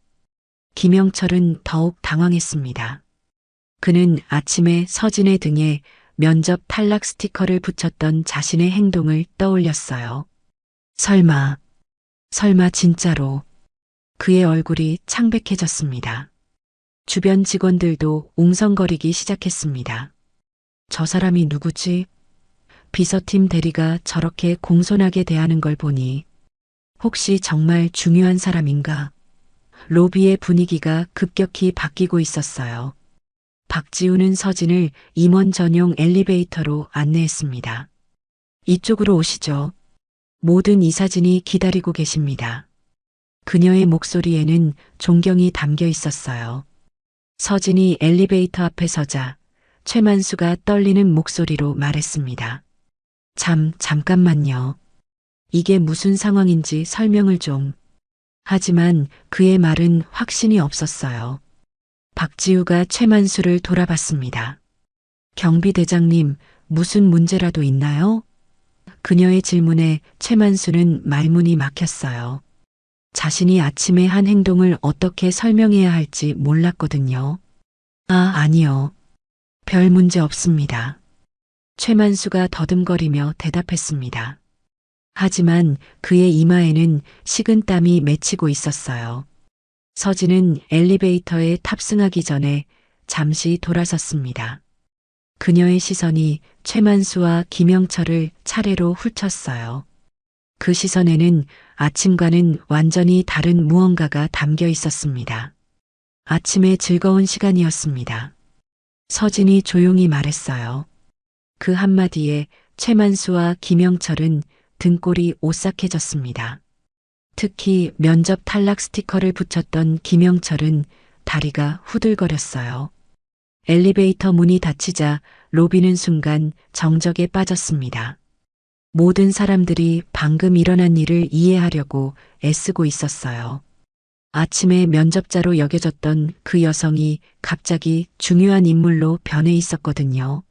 김영철은 더욱 당황했습니다. 그는 아침에 서진의 등에 면접 탈락 스티커를 붙였던 자신의 행동을 떠올렸어요. 설마 진짜로. 그의 얼굴이 창백해졌습니다. 주변 직원들도 웅성거리기 시작했습니다. 저 사람이 누구지? 비서팀 대리가 저렇게 공손하게 대하는 걸 보니 혹시 정말 중요한 사람인가? 로비의 분위기가 급격히 바뀌고 있었어요. 박지우는 서진을 임원 전용 엘리베이터로 안내했습니다. 이쪽으로 오시죠. 모든 이사진이 기다리고 계십니다. 그녀의 목소리에는 존경이 담겨 있었어요. 서진이 엘리베이터 앞에 서자 최만수가 떨리는 목소리로 말했습니다. 잠깐만요. 이게 무슨 상황인지 설명을 좀. 하지만 그의 말은 확신이 없었어요. 박지우가 최만수를 돌아봤습니다. 경비대장님, 무슨 문제라도 있나요? 그녀의 질문에 최만수는 말문이 막혔어요. 자신이 아침에 한 행동을 어떻게 설명해야 할지 몰랐거든요. 아니요. 별 문제 없습니다. 최만수가 더듬거리며 대답했습니다. 하지만 그의 이마에는 식은땀이 맺히고 있었어요. 서진은 엘리베이터에 탑승하기 전에 잠시 돌아섰습니다. 그녀의 시선이 최만수와 김영철을 차례로 훑었어요. 그 시선에는 아침과는 완전히 다른 무언가가 담겨 있었습니다. 아침의 즐거운 시간이었습니다. 서진이 조용히 말했어요. 그 한마디에 최만수와 김영철은 등골이 오싹해졌습니다. 특히 면접 탈락 스티커를 붙였던 김영철은 다리가 후들거렸어요. 엘리베이터 문이 닫히자 로비는 순간 정적에 빠졌습니다. 모든 사람들이 방금 일어난 일을 이해하려고 애쓰고 있었어요. 아침에 면접자로 여겨졌던 그 여성이 갑자기 중요한 인물로 변해 있었거든요.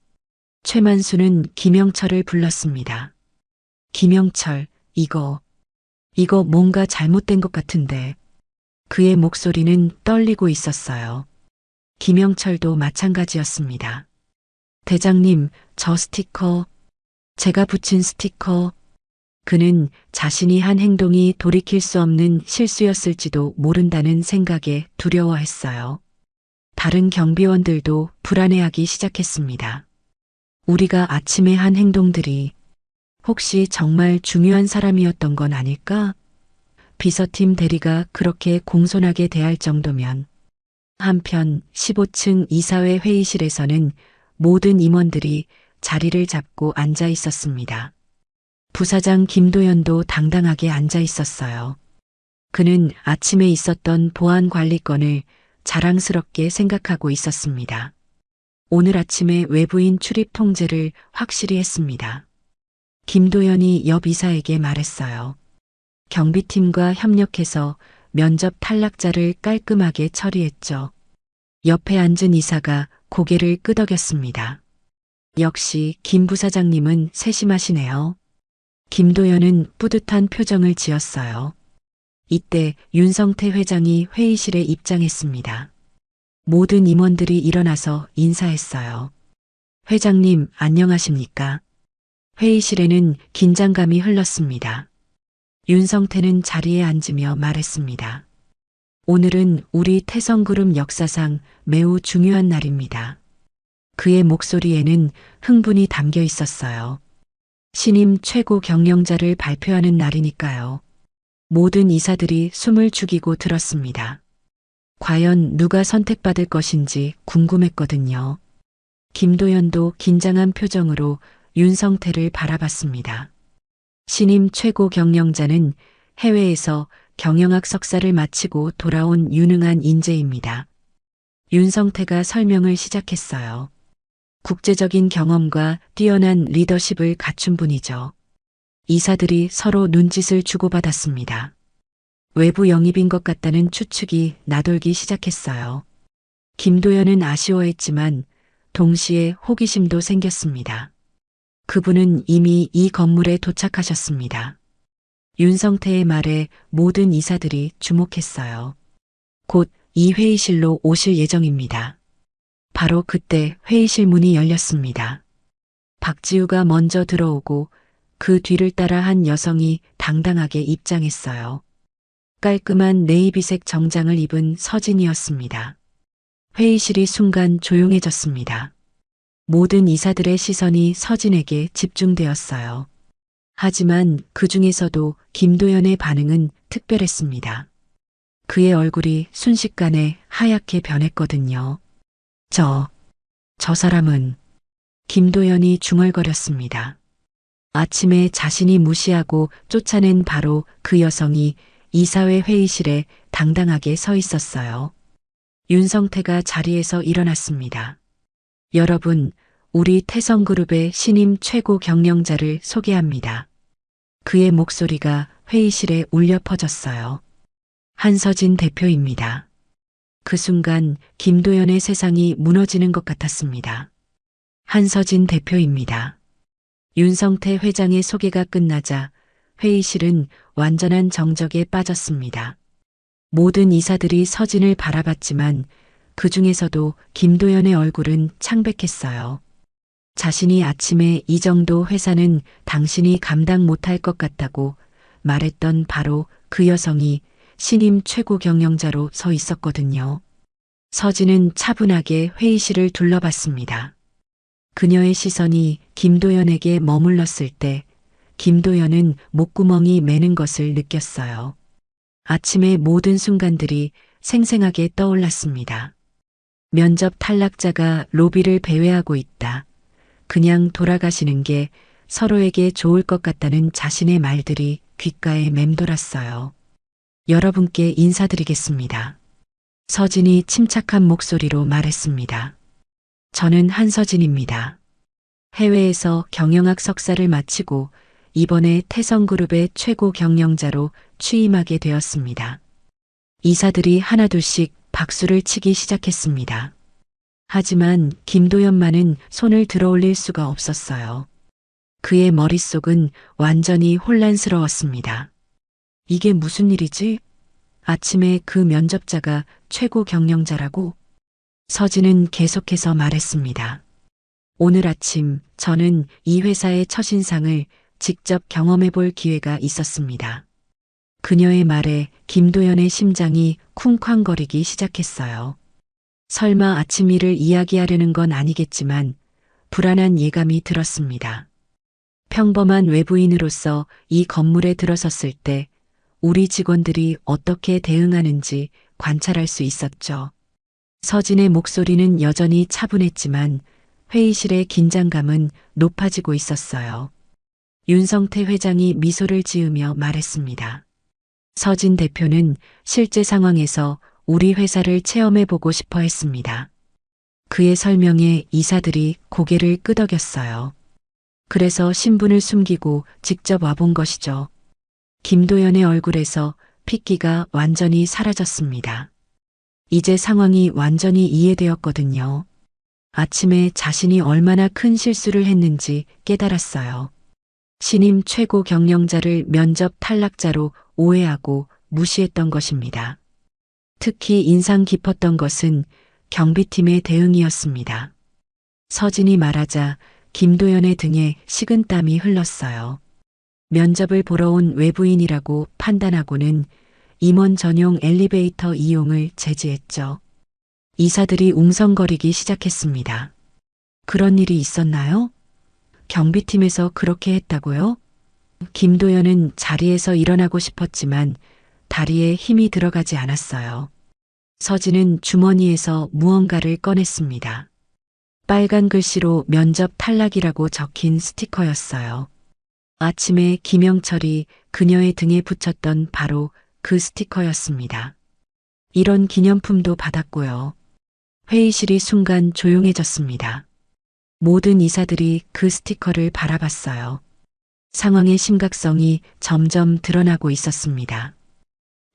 최만수는 김영철을 불렀습니다. 김영철, 이거 뭔가 잘못된 것 같은데. 그의 목소리는 떨리고 있었어요. 김영철도 마찬가지였습니다. 대장님, 저 스티커, 제가 붙인 스티커. 그는 자신이 한 행동이 돌이킬 수 없는 실수였을지도 모른다는 생각에 두려워했어요. 다른 경비원들도 불안해하기 시작했습니다. 우리가 아침에 한 행동들이 혹시 정말 중요한 사람이었던 건 아닐까? 비서팀 대리가 그렇게 공손하게 대할 정도면. 한편 15층 이사회 회의실에서는 모든 임원들이 자리를 잡고 앉아 있었습니다. 부사장 김도연도 당당하게 앉아 있었어요. 그는 아침에 있었던 보안 관리 건을 자랑스럽게 생각하고 있었습니다. 오늘 아침에 외부인 출입 통제를 확실히 했습니다. 김도연이 옆 이사에게 말했어요. 경비팀과 협력해서 면접 탈락자를 깔끔하게 처리했죠. 옆에 앉은 이사가 고개를 끄덕였습니다. 역시 김 부사장님은 세심하시네요. 김도연은 뿌듯한 표정을 지었어요. 이때 윤성태 회장이 회의실에 입장했습니다. 모든 임원들이 일어나서 인사했어요. 회장님, 안녕하십니까? 회의실에는 긴장감이 흘렀습니다. 윤성태는 자리에 앉으며 말했습니다. 오늘은 우리 태성그룹 역사상 매우 중요한 날입니다. 그의 목소리에는 흥분이 담겨 있었어요. 신임 최고 경영자를 발표하는 날이니까요. 모든 이사들이 숨을 죽이고 들었습니다. 과연 누가 선택받을 것인지 궁금했거든요. 김도연도 긴장한 표정으로 윤성태를 바라봤습니다. 신임 최고 경영자는 해외에서 경영학 석사를 마치고 돌아온 유능한 인재입니다. 윤성태가 설명을 시작했어요. 국제적인 경험과 뛰어난 리더십을 갖춘 분이죠. 이사들이 서로 눈짓을 주고받았습니다. 외부 영입인 것 같다는 추측이 나돌기 시작했어요. 김도연은 아쉬워했지만 동시에 호기심도 생겼습니다. 그분은 이미 이 건물에 도착하셨습니다. 윤성태의 말에 모든 이사들이 주목했어요. 곧 이 회의실로 오실 예정입니다. 바로 그때 회의실 문이 열렸습니다. 박지우가 먼저 들어오고 그 뒤를 따라 한 여성이 당당하게 입장했어요. 깔끔한 네이비색 정장을 입은 서진이었습니다. 회의실이 순간 조용해졌습니다. 모든 이사들의 시선이 서진에게 집중되었어요. 하지만 그 중에서도 김도연의 반응은 특별했습니다. 그의 얼굴이 순식간에 하얗게 변했거든요. 저 사람은 김도연이 중얼거렸습니다. 아침에 자신이 무시하고 쫓아낸 바로 그 여성이 이사회 회의실에 당당하게 서 있었어요. 윤성태가 자리에서 일어났습니다. 여러분, 우리 태성그룹의 신임 최고 경영자를 소개합니다. 그의 목소리가 회의실에 울려 퍼졌어요. 한서진 대표입니다. 그 순간 김도연의 세상이 무너지는 것 같았습니다. 한서진 대표입니다. 윤성태 회장의 소개가 끝나자 회의실은 완전한 정적에 빠졌습니다. 모든 이사들이 서진을 바라봤지만 그 중에서도 김도연의 얼굴은 창백했어요. 자신이 아침에 이 정도 회사는 당신이 감당 못할 것 같다고 말했던 바로 그 여성이 신임 최고 경영자로 서 있었거든요. 서진은 차분하게 회의실을 둘러봤습니다. 그녀의 시선이 김도연에게 머물렀을 때 김도연은 목구멍이 매는 것을 느꼈어요. 아침의 모든 순간들이 생생하게 떠올랐습니다. 면접 탈락자가 로비를 배회하고 있다. 그냥 돌아가시는 게 서로에게 좋을 것 같다는 자신의 말들이 귓가에 맴돌았어요. 여러분께 인사드리겠습니다. 서진이 침착한 목소리로 말했습니다. 저는 한서진입니다. 해외에서 경영학 석사를 마치고 이번에 태성그룹의 최고 경영자로 취임하게 되었습니다. 이사들이 하나둘씩 박수를 치기 시작했습니다. 하지만 김도연만은 손을 들어올릴 수가 없었어요. 그의 머릿속은 완전히 혼란스러웠습니다. 이게 무슨 일이지? 아침에 그 면접자가 최고 경영자라고? 서진은 계속해서 말했습니다. 오늘 아침 저는 이 회사의 첫인상을 직접 경험해 볼 기회가 있었습니다. 그녀의 말에 김도연의 심장이 쿵쾅거리기 시작했어요. 설마 아침 일을 이야기하려는 건 아니겠지만 불안한 예감이 들었습니다. 평범한 외부인으로서 이 건물에 들어섰을 때 우리 직원들이 어떻게 대응하는지 관찰할 수 있었죠. 서진의 목소리는 여전히 차분했지만 회의실의 긴장감은 높아지고 있었어요. 윤성태 회장이 미소를 지으며 말했습니다. 서진 대표는 실제 상황에서 우리 회사를 체험해보고 싶어 했습니다. 그의 설명에 이사들이 고개를 끄덕였어요. 그래서 신분을 숨기고 직접 와본 것이죠. 김도연의 얼굴에서 핏기가 완전히 사라졌습니다. 이제 상황이 완전히 이해되었거든요. 아침에 자신이 얼마나 큰 실수를 했는지 깨달았어요. 신임 최고 경영자를 면접 탈락자로 오해하고 무시했던 것입니다. 특히 인상 깊었던 것은 경비팀의 대응이었습니다. 서진이 말하자 김도연의 등에 식은땀이 흘렀어요. 면접을 보러 온 외부인이라고 판단하고는 임원 전용 엘리베이터 이용을 제지했죠. 이사들이 웅성거리기 시작했습니다. 그런 일이 있었나요? 경비팀에서 그렇게 했다고요? 김도연은 자리에서 일어나고 싶었지만 다리에 힘이 들어가지 않았어요. 서진은 주머니에서 무언가를 꺼냈습니다. 빨간 글씨로 면접 탈락이라고 적힌 스티커였어요. 아침에 김영철이 그녀의 등에 붙였던 바로 그 스티커였습니다. 이런 기념품도 받았고요. 회의실이 순간 조용해졌습니다. 모든 이사들이 그 스티커를 바라봤어요. 상황의 심각성이 점점 드러나고 있었습니다.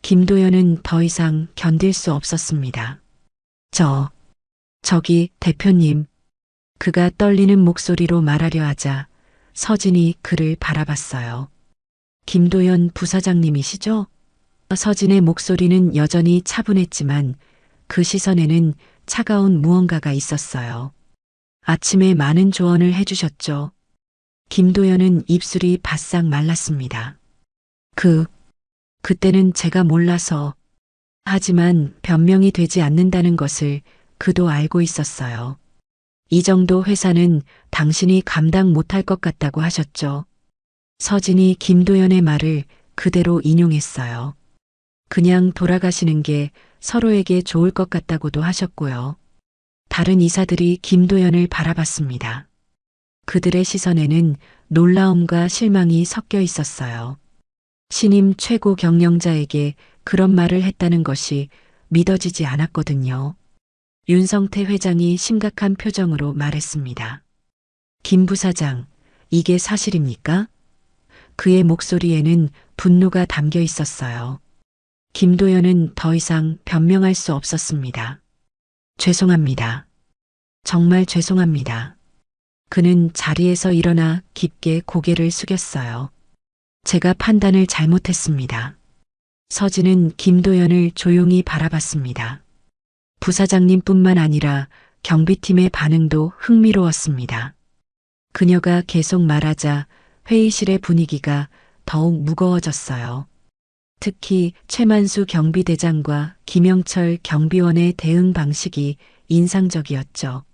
김도연은 더 이상 견딜 수 없었습니다. 저기 대표님. 그가 떨리는 목소리로 말하려 하자 서진이 그를 바라봤어요. 김도연 부사장님이시죠? 서진의 목소리는 여전히 차분했지만 그 시선에는 차가운 무언가가 있었어요. 아침에 많은 조언을 해주셨죠. 김도연은 입술이 바싹 말랐습니다. 그때는 제가 몰라서. 하지만 변명이 되지 않는다는 것을 그도 알고 있었어요. 이 정도 회사는 당신이 감당 못할 것 같다고 하셨죠. 서진이 김도연의 말을 그대로 인용했어요. 그냥 돌아가시는 게 서로에게 좋을 것 같다고도 하셨고요. 다른 이사들이 김도연을 바라봤습니다. 그들의 시선에는 놀라움과 실망이 섞여 있었어요. 신임 최고 경영자에게 그런 말을 했다는 것이 믿어지지 않았거든요. 윤성태 회장이 심각한 표정으로 말했습니다. 김 부사장, 이게 사실입니까? 그의 목소리에는 분노가 담겨 있었어요. 김도연은 더 이상 변명할 수 없었습니다. 죄송합니다. 정말 죄송합니다. 그는 자리에서 일어나 깊게 고개를 숙였어요. 제가 판단을 잘못했습니다. 서진은 김도연을 조용히 바라봤습니다. 부사장님뿐만 아니라 경비팀의 반응도 흥미로웠습니다. 그녀가 계속 말하자 회의실의 분위기가 더욱 무거워졌어요. 특히 최만수 경비대장과 김영철 경비원의 대응 방식이 인상적이었죠.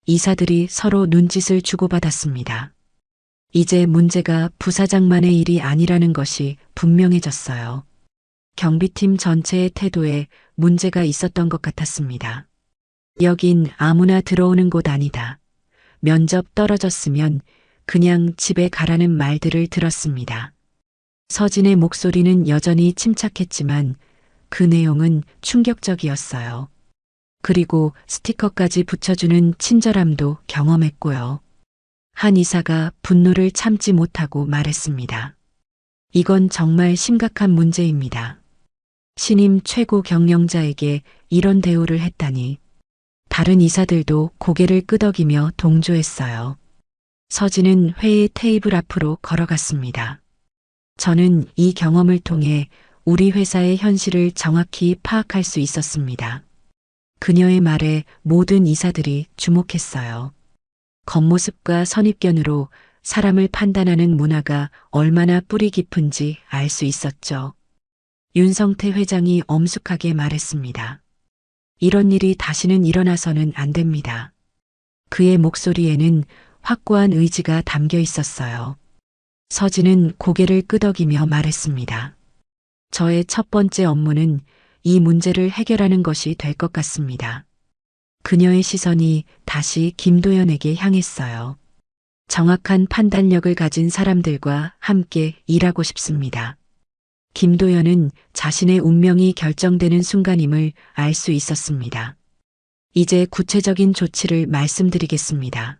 이사들이 서로 눈짓을 주고받았습니다. 이제 문제가 부사장만의 일이 아니라는 것이 분명해졌어요. 경비팀 전체의 태도에 문제가 있었던 것 같았습니다. 여긴 아무나 들어오는 곳 아니다. 면접 떨어졌으면 그냥 집에 가라는 말들을 들었습니다. 서진의 목소리는 여전히 침착했지만 그 내용은 충격적이었어요. 그리고 스티커까지 붙여주는 친절함도 경험했고요. 한 이사가 분노를 참지 못하고 말했습니다. 이건 정말 심각한 문제입니다. 신임 최고 경영자에게 이런 대우를 했다니. 다른 이사들도 고개를 끄덕이며 동조했어요. 서진은 회의 테이블 앞으로 걸어갔습니다. 저는 이 경험을 통해 우리 회사의 현실을 정확히 파악할 수 있었습니다. 그녀의 말에 모든 이사들이 주목했어요. 겉모습과 선입견으로 사람을 판단하는 문화가 얼마나 뿌리 깊은지 알 수 있었죠. 윤성태 회장이 엄숙하게 말했습니다. 이런 일이 다시는 일어나서는 안 됩니다. 그의 목소리에는 확고한 의지가 담겨 있었어요. 서진은 고개를 끄덕이며 말했습니다. 저의 첫 번째 업무는 이 문제를 해결하는 것이 될 것 같습니다. 그녀의 시선이 다시 김도연에게 향했어요. 정확한 판단력을 가진 사람들과 함께 일하고 싶습니다. 김도연은 자신의 운명이 결정되는 순간임을 알 수 있었습니다. 이제 구체적인 조치를 말씀드리겠습니다.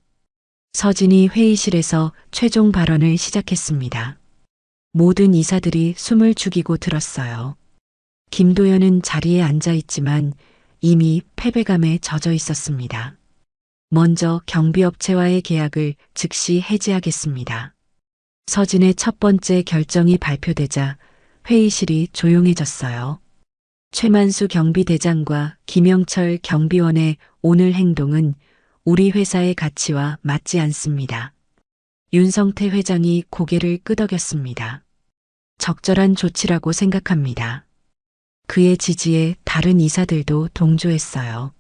서진이 회의실에서 최종 발언을 시작했습니다. 모든 이사들이 숨을 죽이고 들었어요. 김도연은 자리에 앉아 있지만 이미 패배감에 젖어 있었습니다. 먼저 경비업체와의 계약을 즉시 해지하겠습니다. 서진의 첫 번째 결정이 발표되자 회의실이 조용해졌어요. 최만수 경비대장과 김영철 경비원의 오늘 행동은 우리 회사의 가치와 맞지 않습니다. 윤성태 회장이 고개를 끄덕였습니다. 적절한 조치라고 생각합니다. 그의 지지에 다른 이사들도 동조했어요.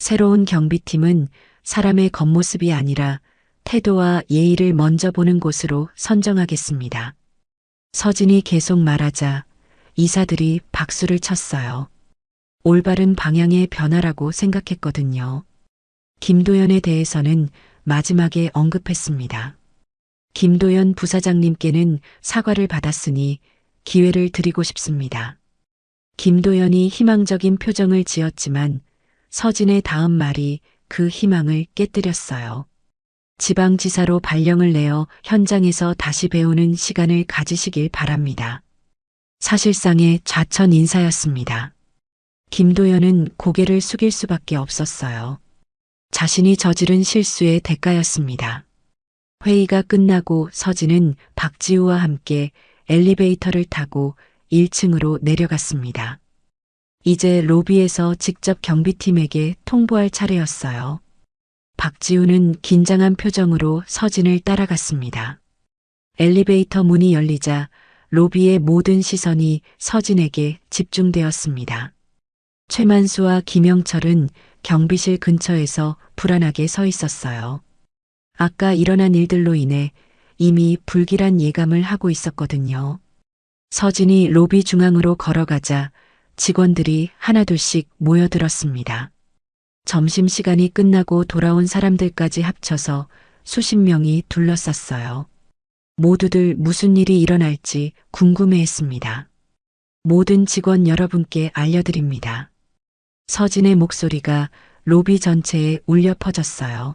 새로운 경비팀은 사람의 겉모습이 아니라 태도와 예의를 먼저 보는 곳으로 선정하겠습니다. 서진이 계속 말하자 이사들이 박수를 쳤어요. 올바른 방향의 변화라고 생각했거든요. 김도연에 대해서는 마지막에 언급했습니다. 김도연 부사장님께는 사과를 받았으니 기회를 드리고 싶습니다. 김도연이 희망적인 표정을 지었지만 서진의 다음 말이 그 희망을 깨뜨렸어요. 지방지사로 발령을 내어 현장에서 다시 배우는 시간을 가지시길 바랍니다. 사실상의 좌천 인사였습니다. 김도연은 고개를 숙일 수밖에 없었어요. 자신이 저지른 실수의 대가였습니다. 회의가 끝나고 서진은 박지우와 함께 엘리베이터를 타고 1층으로 내려갔습니다. 이제 로비에서 직접 경비팀에게 통보할 차례였어요. 박지우는 긴장한 표정으로 서진을 따라갔습니다. 엘리베이터 문이 열리자 로비의 모든 시선이 서진에게 집중되었습니다. 최만수와 김영철은 경비실 근처에서 불안하게 서 있었어요. 아까 일어난 일들로 인해 이미 불길한 예감을 하고 있었거든요. 서진이 로비 중앙으로 걸어가자 직원들이 하나둘씩 모여들었습니다. 점심시간이 끝나고 돌아온 사람들까지 합쳐서 수십 명이 둘러쌌어요. 모두들 무슨 일이 일어날지 궁금해했습니다. 모든 직원 여러분께 알려드립니다. 서진의 목소리가 로비 전체에 울려 퍼졌어요.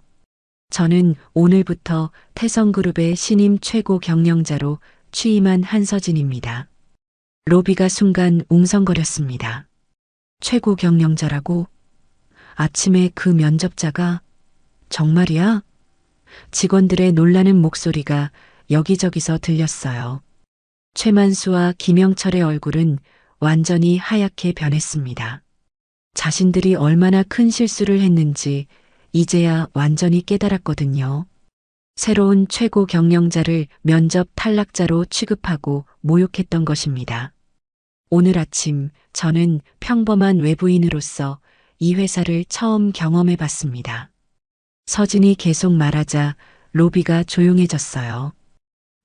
저는 오늘부터 태성그룹의 신임 최고 경영자로 취임한 한서진입니다. 로비가 순간 웅성거렸습니다. 최고 경영자라고? 아침에 그 면접자가 정말이야? 직원들의 놀라는 목소리가 여기저기서 들렸어요. 최만수와 김영철의 얼굴은 완전히 하얗게 변했습니다. 자신들이 얼마나 큰 실수를 했는지 이제야 완전히 깨달았거든요. 새로운 최고 경영자를 면접 탈락자로 취급하고 모욕했던 것입니다. 오늘 아침 저는 평범한 외부인으로서 이 회사를 처음 경험해 봤습니다. 서진이 계속 말하자 로비가 조용해졌어요.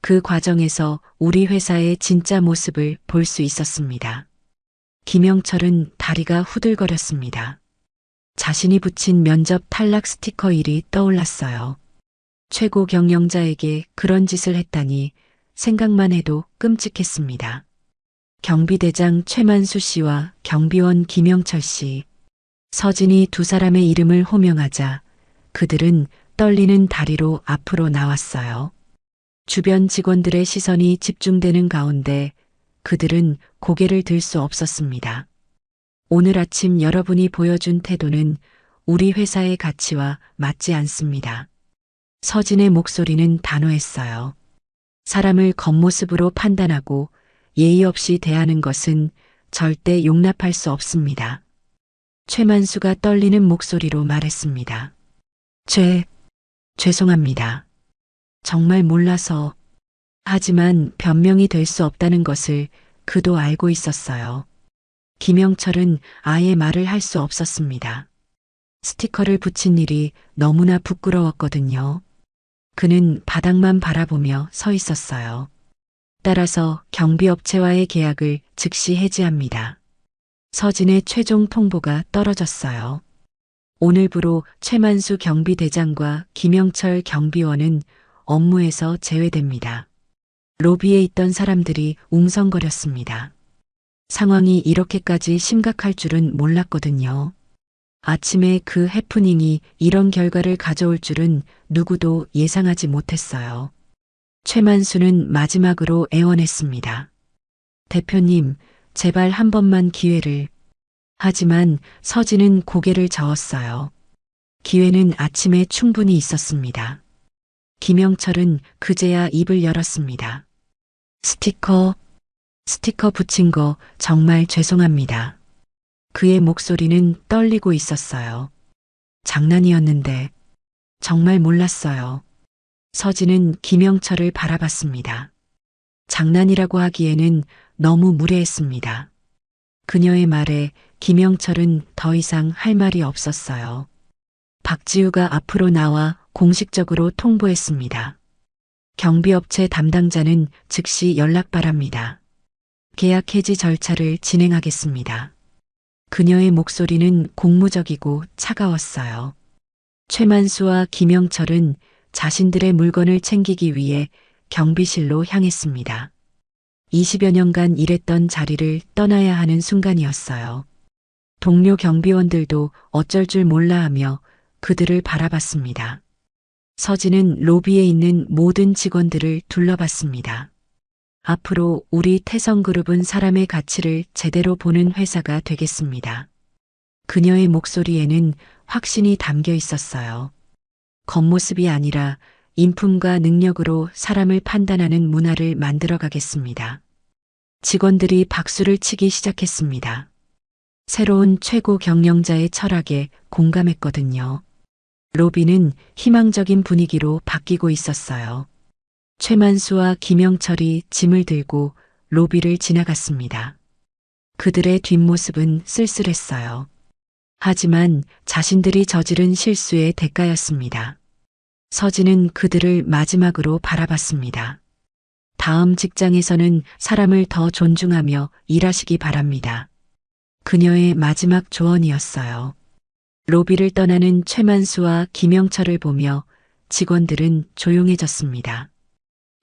그 과정에서 우리 회사의 진짜 모습을 볼 수 있었습니다. 김영철은 다리가 후들거렸습니다. 자신이 붙인 면접 탈락 스티커 일이 떠올랐어요. 최고 경영자에게 그런 짓을 했다니 생각만 해도 끔찍했습니다. 경비대장 최만수 씨와 경비원 김영철 씨, 서진이 두 사람의 이름을 호명하자 그들은 떨리는 다리로 앞으로 나왔어요. 주변 직원들의 시선이 집중되는 가운데 그들은 고개를 들 수 없었습니다. 오늘 아침 여러분이 보여준 태도는 우리 회사의 가치와 맞지 않습니다. 서진의 목소리는 단호했어요. 사람을 겉모습으로 판단하고 예의 없이 대하는 것은 절대 용납할 수 없습니다. 최만수가 떨리는 목소리로 말했습니다. 죄송합니다. 정말 몰라서. 하지만 변명이 될 수 없다는 것을 그도 알고 있었어요. 김영철은 아예 말을 할 수 없었습니다. 스티커를 붙인 일이 너무나 부끄러웠거든요. 그는 바닥만 바라보며 서 있었어요. 따라서 경비업체와의 계약을 즉시 해지합니다. 서진의 최종 통보가 떨어졌어요. 오늘부로 최만수 경비대장과 김영철 경비원은 업무에서 제외됩니다. 로비에 있던 사람들이 웅성거렸습니다. 상황이 이렇게까지 심각할 줄은 몰랐거든요. 아침에 그 해프닝이 이런 결과를 가져올 줄은 누구도 예상하지 못했어요. 최만수는 마지막으로 애원했습니다. 대표님, 제발 한 번만 기회를. 하지만 서진은 고개를 저었어요. 기회는 아침에 충분히 있었습니다. 김영철은 그제야 입을 열었습니다. 스티커 붙인 거 정말 죄송합니다. 그의 목소리는 떨리고 있었어요. 장난이었는데 정말 몰랐어요. 서진은 김영철을 바라봤습니다. 장난이라고 하기에는 너무 무례했습니다. 그녀의 말에 김영철은 더 이상 할 말이 없었어요. 박지우가 앞으로 나와 공식적으로 통보했습니다. 경비업체 담당자는 즉시 연락 바랍니다. 계약 해지 절차를 진행하겠습니다. 그녀의 목소리는 공무적이고 차가웠어요. 최만수와 김영철은 자신들의 물건을 챙기기 위해 경비실로 향했습니다. 20여 년간 일했던 자리를 떠나야 하는 순간이었어요. 동료 경비원들도 어쩔 줄 몰라 하며 그들을 바라봤습니다. 서진은 로비에 있는 모든 직원들을 둘러봤습니다. 앞으로 우리 태성그룹은 사람의 가치를 제대로 보는 회사가 되겠습니다. 그녀의 목소리에는 확신이 담겨 있었어요. 겉모습이 아니라 인품과 능력으로 사람을 판단하는 문화를 만들어 가겠습니다. 직원들이 박수를 치기 시작했습니다. 새로운 최고 경영자의 철학에 공감했거든요. 로비는 희망적인 분위기로 바뀌고 있었어요. 최만수와 김영철이 짐을 들고 로비를 지나갔습니다. 그들의 뒷모습은 쓸쓸했어요. 하지만 자신들이 저지른 실수의 대가였습니다. 서진은 그들을 마지막으로 바라봤습니다. 다음 직장에서는 사람을 더 존중하며 일하시기 바랍니다. 그녀의 마지막 조언이었어요. 로비를 떠나는 최만수와 김영철을 보며 직원들은 조용해졌습니다.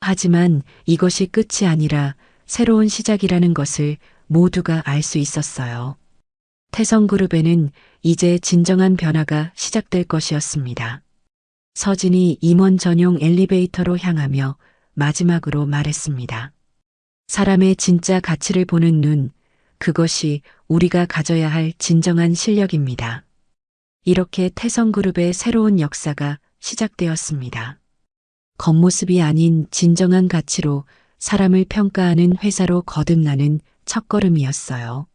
하지만 이것이 끝이 아니라 새로운 시작이라는 것을 모두가 알 수 있었어요. 태성그룹에는 이제 진정한 변화가 시작될 것이었습니다. 서진이 임원 전용 엘리베이터로 향하며 마지막으로 말했습니다. 사람의 진짜 가치를 보는 눈, 그것이 우리가 가져야 할 진정한 실력입니다. 이렇게 태성그룹의 새로운 역사가 시작되었습니다. 겉모습이 아닌 진정한 가치로 사람을 평가하는 회사로 거듭나는 첫걸음이었어요.